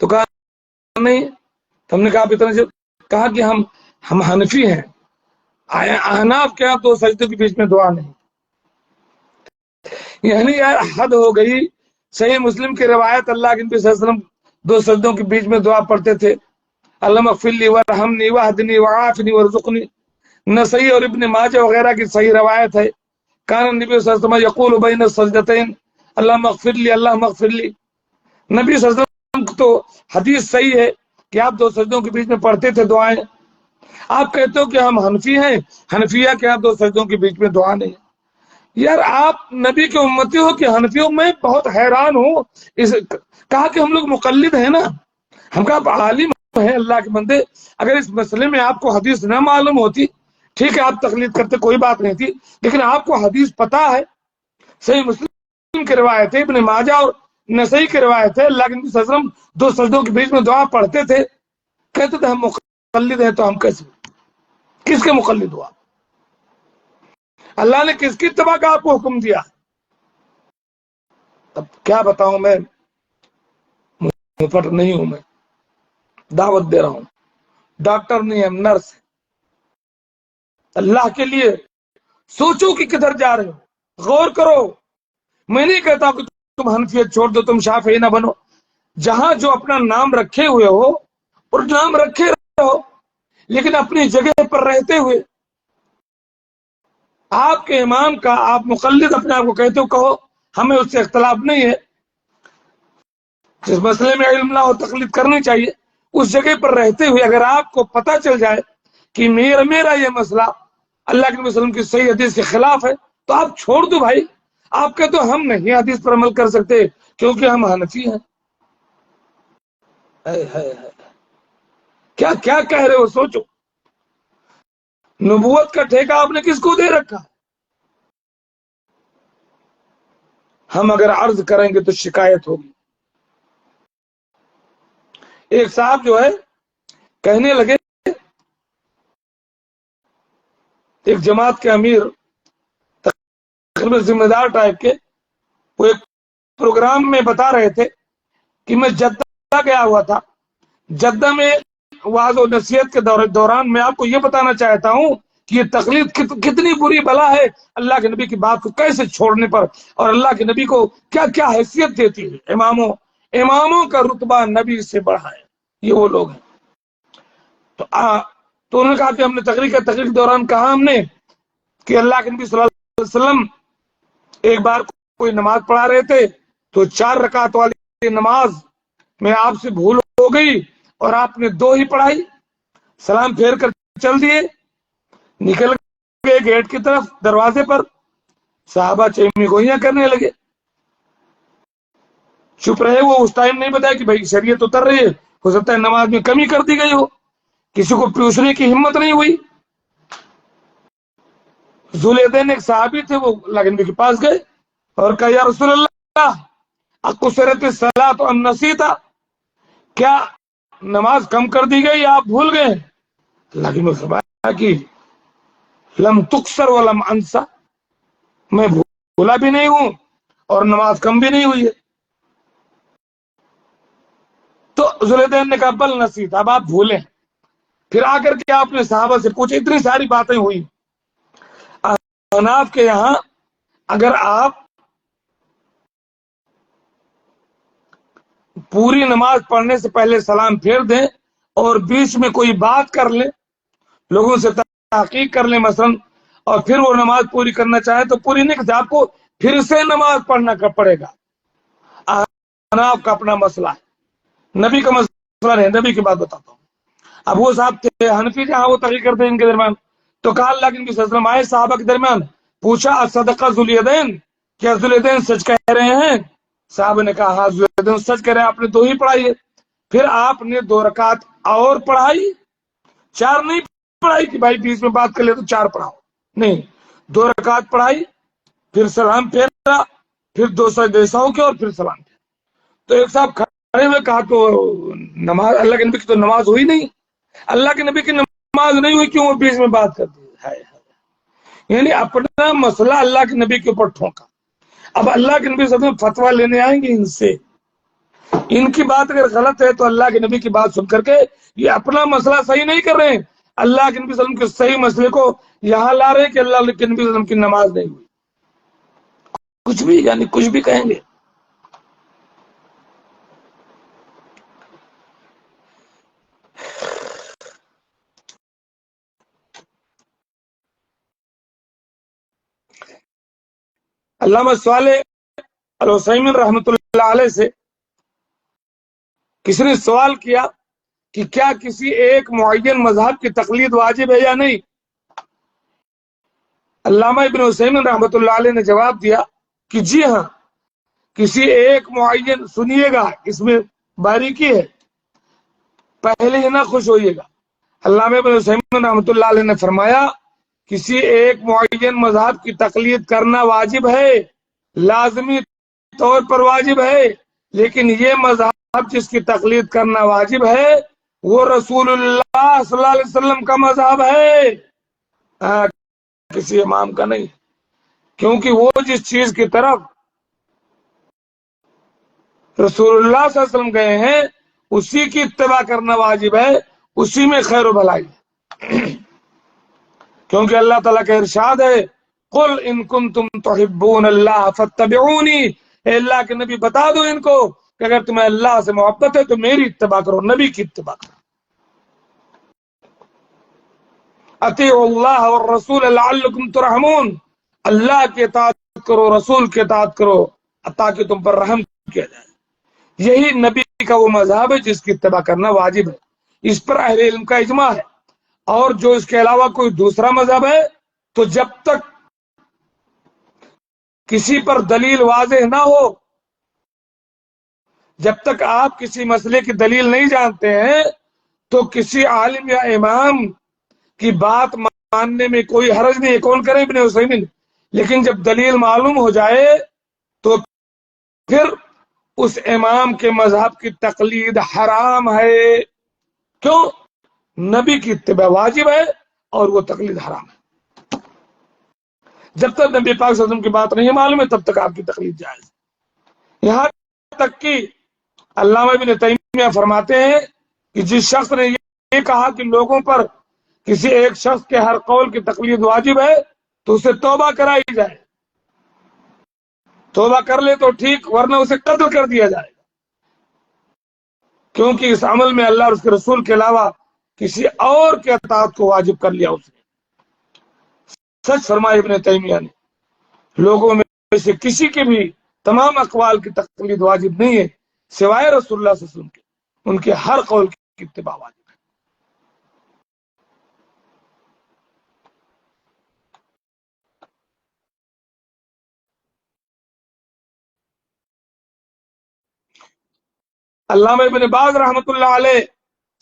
تو کہا نہیں۔ ہم نے کہا آپ اتنا کہا کہ ہم حنفی ہیں، احناف کے یہاں 2 سجدوں کے بیچ میں دعا نہیں۔ یعنی یار حد ہو گئی۔ صحیح مسلم کی روایت، اللہ کے نبی صلی اللہ علیہ وسلم 2 سجدوں کے بیچ میں دعا پڑھتے تھے، اللہم اغفر لی وارحمنی واہدنی وعافنی وارزقنی۔ نسائی اور ابن ماجہ وغیرہ کی صحیح روایت ہے، کان النبی صلی اللہ علیہ وسلم یقول بین السجدتین اللہم اغفر لی اللہم اغفر لی۔ نبی صلی اللہ علیہ وسلم کو تو حدیث صحیح ہے کہ آپ 2 سجدوں کے بیچ میں پڑھتے تھے دعائیں۔ آپ کہتے ہو کہ ہم حنفی ہیں، حنفیہ کے آپ 2 سجدوں کے بیچ میں دعا نہیں۔ یار آپ نبی کے امتی ہو کہ حنفیوں؟ میں بہت حیران ہوں۔ کہا کہ ہم لوگ مقلد ہیں نا، ہم کہا آپ عالم ہیں اللہ کے بندے، اگر اس مسئلے میں آپ کو حدیث نہ معلوم ہوتی ٹھیک ہے آپ تقلید کرتے کوئی بات نہیں تھی، لیکن آپ کو حدیث پتا ہے، صحیح مسلم کی روایت ہے، ابن ماجہ اور نسائی کی روایت ہے، اللہ کے نبی صلی اللہ علیہ وسلم 2 سجدوں کے بیچ میں دعا پڑھتے تھے، کہتے تھے ہم مقلد ہیں۔ تو ہم کیسے، کس کے مقلد ہوا؟ اللہ نے کس کی اتباع کا آپ کو حکم دیا؟ اب کیا بتاؤں، میں مفٹ نہیں ہوں، میں دعوت دے رہا ہوں، ڈاکٹر نہیں ہم، نرس۔ اللہ کے لیے سوچو کہ کدھر جا رہے ہو، غور کرو۔ میں نہیں کہتا کہ تم حنفیت چھوڑ دو، تم شافعی نہ بنو، جہاں جو اپنا نام رکھے ہوئے ہو اور نام رکھے رہو، لیکن اپنی جگہ پر رہتے ہوئے۔ آپ کے امام کا آپ مقلد اپنے آپ کو کہتے ہو، کہو، ہمیں اس سے اختلاف نہیں ہے، جس مسئلے میں علم نہ ہو تقلید کرنی چاہیے، اس جگہ پر رہتے ہوئے اگر آپ کو پتہ چل جائے کہ میرا یہ مسئلہ اللہ کے نبی صلی اللہ علیہ وسلم کی صحیح حدیث کے خلاف ہے تو آپ چھوڑ دو بھائی۔ آپ کہتے ہو ہم نہیں حدیث پر عمل کر سکتے کیونکہ ہم حنفی ہیں۔ کیا کہہ رہے ہو، سوچو۔ نبوت کا ٹھیکہ آپ نے کس کو دے رکھا؟ ہم اگر عرض کریں گے تو شکایت ہوگی۔ ایک صاحب جو ہے کہنے لگے، ایک جماعت کے امیر، تقریباً ذمہ دار ٹائپ کے، وہ ایک پروگرام میں بتا رہے تھے کہ میں جدہ گیا ہوا تھا، جدہ میں وعظ و نصیحت کے دوران میں آپ کو یہ بتانا چاہتا ہوں کہ یہ تقلید کتنی بری بلا ہے، اللہ کے نبی کی بات کو کیسے چھوڑنے پر، اور اللہ کے نبی کو کیا کیا حیثیت دیتی ہے، اماموں کا رتبہ نبی سے بڑھا ہے، یہ وہ لوگ ہیں۔ تو انہوں نے کہا کہ ہم نے تقریر کے دوران کہا ہم نے کہ اللہ کے نبی صلی اللہ علیہ وسلم ایک بار کوئی نماز پڑھا رہے تھے، تو 4 رکعت والی نماز میں آپ سے بھول ہو گئی اور آپ نے 2 ہی پڑھائی، سلام پھیر کر چل دیے، نکل گئے گیٹ کی طرف، دروازے پر صحابہ چیمی گوئیاں کرنے لگے، چپ رہے۔ وہ اس ٹائم نہیں بتایا کہ بھائی شریعت اتر رہی ہے، ہو سکتا ہے نماز میں کمی کر دی گئی ہو، کسی کو پوچھنے کی ہمت نہیں ہوئی۔ ذوالدین ایک صحابی تھے، وہ اللہ کے نبی کے پاس گئے اور کہا یا رسول اللہ اقصرت الصلاۃ ام نسیتا، کیا نماز کم کر دی گئی یا آپ بھول گئے؟ اللہ کے نبی فرمایا کہ لم تکسر ولم انسا، میں بھولا بھی نہیں ہوں اور نماز کم بھی نہیں ہوئی ہے۔ تو ذوالدین نے کہا بل نسیت، اب آپ بھولیں۔ پھر آ کر کے آپ نے صحابہ سے پوچھا، اتنی ساری باتیں ہوئی۔ احناف کے یہاں اگر آپ پوری نماز پڑھنے سے پہلے سلام پھیر دیں اور بیچ میں کوئی بات کر لیں، لوگوں سے تحقیق کر لیں مثلا، اور پھر وہ نماز پوری کرنا چاہے تو پوری نہیں کرتے، آپ کو پھر سے نماز پڑھنا پڑے گا۔ احناف کا اپنا مسئلہ ہے، نبی کا مسئلہ نہیں، نبی کی بات بتاتا ہوں۔ اب وہ صاحب تھے حنفی، جہاں وہ تحقیق کرتے ہیں ان کے درمیان، تو کہا اللہ کے نبی صلی اللہ علیہ وسلم آئے صحابہ کے درمیان، پوچھا صدقہ ذوالیدین، کیا ذوالیدین سچ کہہ رہے ہیں؟ صاحب نے کہا ہاں ذوالیدین سچ کہہ رہے ہیں، آپ نے 2 ہی پڑھائی ہے۔ پھر آپ نے 2 رکعت اور پڑھائی، 4 نہیں پڑھائی کہ بھائی بیچ میں بات کر لے تو 4 پڑھاؤ، نہیں، 2 رکعت پڑھائی، پھر سلام پھیرا، پھر 2 سجدے سہو کے اور پھر سلام پھیرا۔ تو ایک صاحب کھڑے ہوئے کہا تو نماز اللہ کے نبی کی تو نماز ہوئی نہیں، اللہ کے نبی کی نماز نہیں ہوئی، کیوں وہ بیچ میں بات کر دی؟ یعنی اپنا مسئلہ اللہ کے نبی کے اوپر ٹھونکا۔ اب اللہ کے نبی صلی اللہ علیہ وسلم فتویٰ لینے آئیں گے ان سے، ان کی بات اگر غلط ہے تو اللہ کے نبی کی بات سن کر کے یہ اپنا مسئلہ صحیح نہیں کر رہے ہیں، اللہ کے نبی صلی اللہ علیہ وسلم کے صحیح مسئلے کو یہاں لا رہے ہیں کہ اللہ کے نبی صلی اللہ علیہ وسلم کی نماز نہیں ہوئی، کچھ بھی، یعنی کچھ بھی کہیں گے۔ علامہ صالح العثیمین رحمۃ اللہ علیہ سے کسی نے سوال کیا کہ کیا کسی ایک معین مذہب کی تقلید واجب ہے یا نہیں؟ علامہ ابن عثیمین رحمۃ اللہ علیہ نے جواب دیا کہ جی ہاں، کسی ایک معین، سنیے گا اس میں باریکی ہے، پہلے ہی نہ خوش ہوئیے گا۔ علامہ ابن عثیمین رحمۃ اللہ علیہ نے فرمایا کسی ایک معین مذہب کی تقلید کرنا واجب ہے، لازمی طور پر واجب ہے، لیکن یہ مذہب جس کی تقلید کرنا واجب ہے وہ رسول اللہ صلی اللہ علیہ وسلم کا مذہب ہے، کسی امام کا نہیں، کیونکہ وہ جس چیز کی طرف رسول اللہ صلی اللہ علیہ وسلم گئے ہیں اسی کی اتباع کرنا واجب ہے، اسی میں خیر و بھلائی ہے، کیونکہ اللہ تعالیٰ کا ارشاد ہے قل ان کنتم تحبون اللہ فاتبعونی، اے اللہ کے نبی بتا دو ان کو کہ اگر تمہیں اللہ سے محبت ہے تو میری اتباع کرو، نبی کی اتباع کرو۔ اطیعوا اللہ والرسول لعلکم ترحمون، اللہ کی اطاعت کرو، رسول کی اطاعت کرو تاکہ تم پر رحم کیا جائے۔ یہی نبی کا وہ مذہب ہے جس کی اتباع کرنا واجب ہے، اس پر اہل علم کا اجماع ہے، اور جو اس کے علاوہ کوئی دوسرا مذہب ہے تو جب تک کسی پر دلیل واضح نہ ہو، جب تک آپ کسی مسئلے کی دلیل نہیں جانتے ہیں تو کسی عالم یا امام کی بات ماننے میں کوئی حرج نہیں ہے، کون کرے ابن عثیمین، لیکن جب دلیل معلوم ہو جائے تو پھر اس امام کے مذہب کی تقلید حرام ہے۔ کیوں؟ نبی کی اتباع واجب ہے اور وہ تقلید حرام ہے۔ جب تک نبی پاک صلی اللہ علیہ وسلم کی بات نہیں معلوم ہے تب تک آپ کی تقلید جائز ہے۔ یہاں تک کہ علامہ ابن تیمیہ فرماتے ہیں کہ جس شخص نے یہ کہا کہ لوگوں پر کسی ایک شخص کے ہر قول کی تقلید واجب ہے تو اسے توبہ کرائی جائے، توبہ کر لے تو ٹھیک، ورنہ اسے قتل کر دیا جائے گا، کیونکہ اس عمل میں اللہ اور اس کے رسول کے علاوہ کسی اور کے اطاعت کو واجب کر لیا اس نے۔ سچ فرمایا ابن تیمیہ نے، لوگوں میں سے کسی کے بھی تمام اقوال کی تقلید واجب نہیں ہے سوائے رسول اللہ صلی اللہ علیہ وسلم کے، ان کے ہر قول کی اتباع واجب ہے۔ علامہ ابن باز رحمۃ اللہ علیہ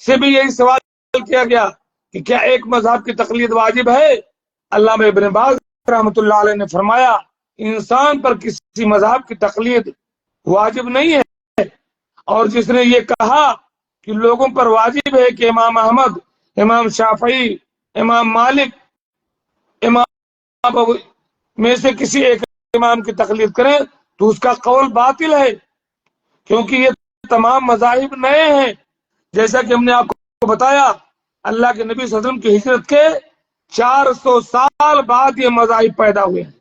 سے بھی یہی سوال کیا گیا کہ کیا ایک مذہب کی تقلید واجب ہے؟ علامہ ابن باز رحمۃ اللہ علیہ نے فرمایا انسان پر کسی مذہب کی تقلید واجب نہیں ہے، اور جس نے یہ کہا کہ لوگوں پر واجب ہے کہ امام احمد، امام شافعی، امام مالک، امام ابو میں سے کسی ایک امام کی تقلید کریں تو اس کا قول باطل ہے، کیونکہ یہ تمام مذاہب نئے ہیں۔ جیسا کہ ہم نے آپ کو بتایا اللہ کے نبی صلی اللہ علیہ وسلم کی ہجرت کے 400 سال بعد یہ مذاہب پیدا ہوئے ہیں،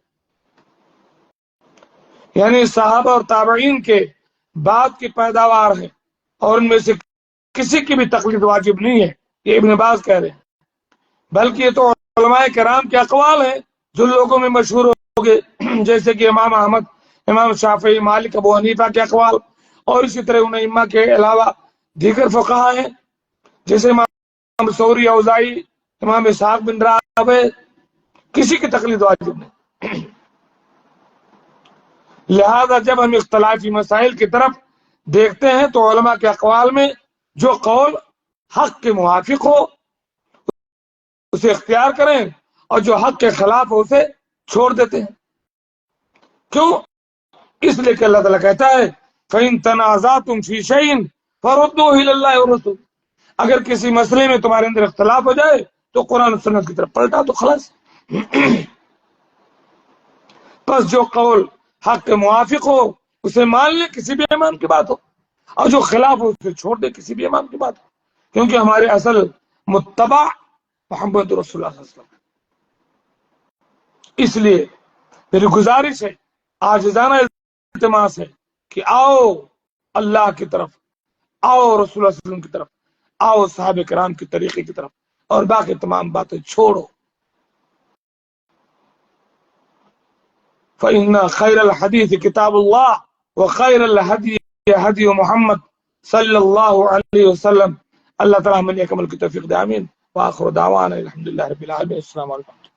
یعنی صحابہ اور تابعین کے بعد کی پیداوار ہے، اور ان میں سے کسی کی بھی تقلید واجب نہیں ہے، یہ ابن باز کہہ رہے ہیں، بلکہ یہ تو علماء کرام کے اقوال ہیں جو لوگوں میں مشہور ہو گئے، جیسے کہ امام احمد، امام شافعی، مالک، ابو حنیفہ کے اقوال، اور اسی طرح ان ائمہ کے علاوہ دیگر فقہا ہیں جیسے امام ثوری، اوزاعی، امام اسحاق بن راہویہ، کسی کی تقلید واجب نہیں۔ لہذا جب ہم اختلافی مسائل کی طرف دیکھتے ہیں تو علماء کے اقوال میں جو قول حق کے موافق ہو اسے اختیار کریں، اور جو حق کے خلاف ہو اسے چھوڑ دیتے ہیں۔ کیوں؟ اس لیے کہ اللہ تعالیٰ کہتا ہے فَإِن تَنَازَعْتُمْ فِي شَيْءٍ فَرُدُّوهُ إِلَى اللَّهِ وَالرَّسُولِ، اگر کسی مسئلے میں تمہارے اندر اختلاف ہو جائے تو قرآن و سنت کی طرف پلٹا تو خلاص۔ بس جو قول حق کے موافق ہو اسے مان لے، کسی بھی امام کی بات ہو، اور جو خلاف ہو اسے چھوڑ دے، کسی بھی امام کی بات ہو، کیونکہ ہمارے اصل متبع محمد رسول اللہ صلی اللہ علیہ وسلم۔ اس لیے میری گزارش ہے، عاجزانہ التماس ہے کہ آؤ اللہ کی طرف، آؤ رسول اللہ صلی اللہ علیہ وسلم کی طرف، آؤ صحابہ کرام کے طریقے کی طرف، اور باقی تمام باتیں چھوڑو۔ فإن خير الحديث كتاب الله وخير الهدي هدي محمد صلی اللہ علیہ وسلم۔ اللہ تعالیٰ ہمیں عمل کی توفیق دے، آمین۔ وآخر دعوانا الحمد للہ رب العالمین۔ السلام علیکم۔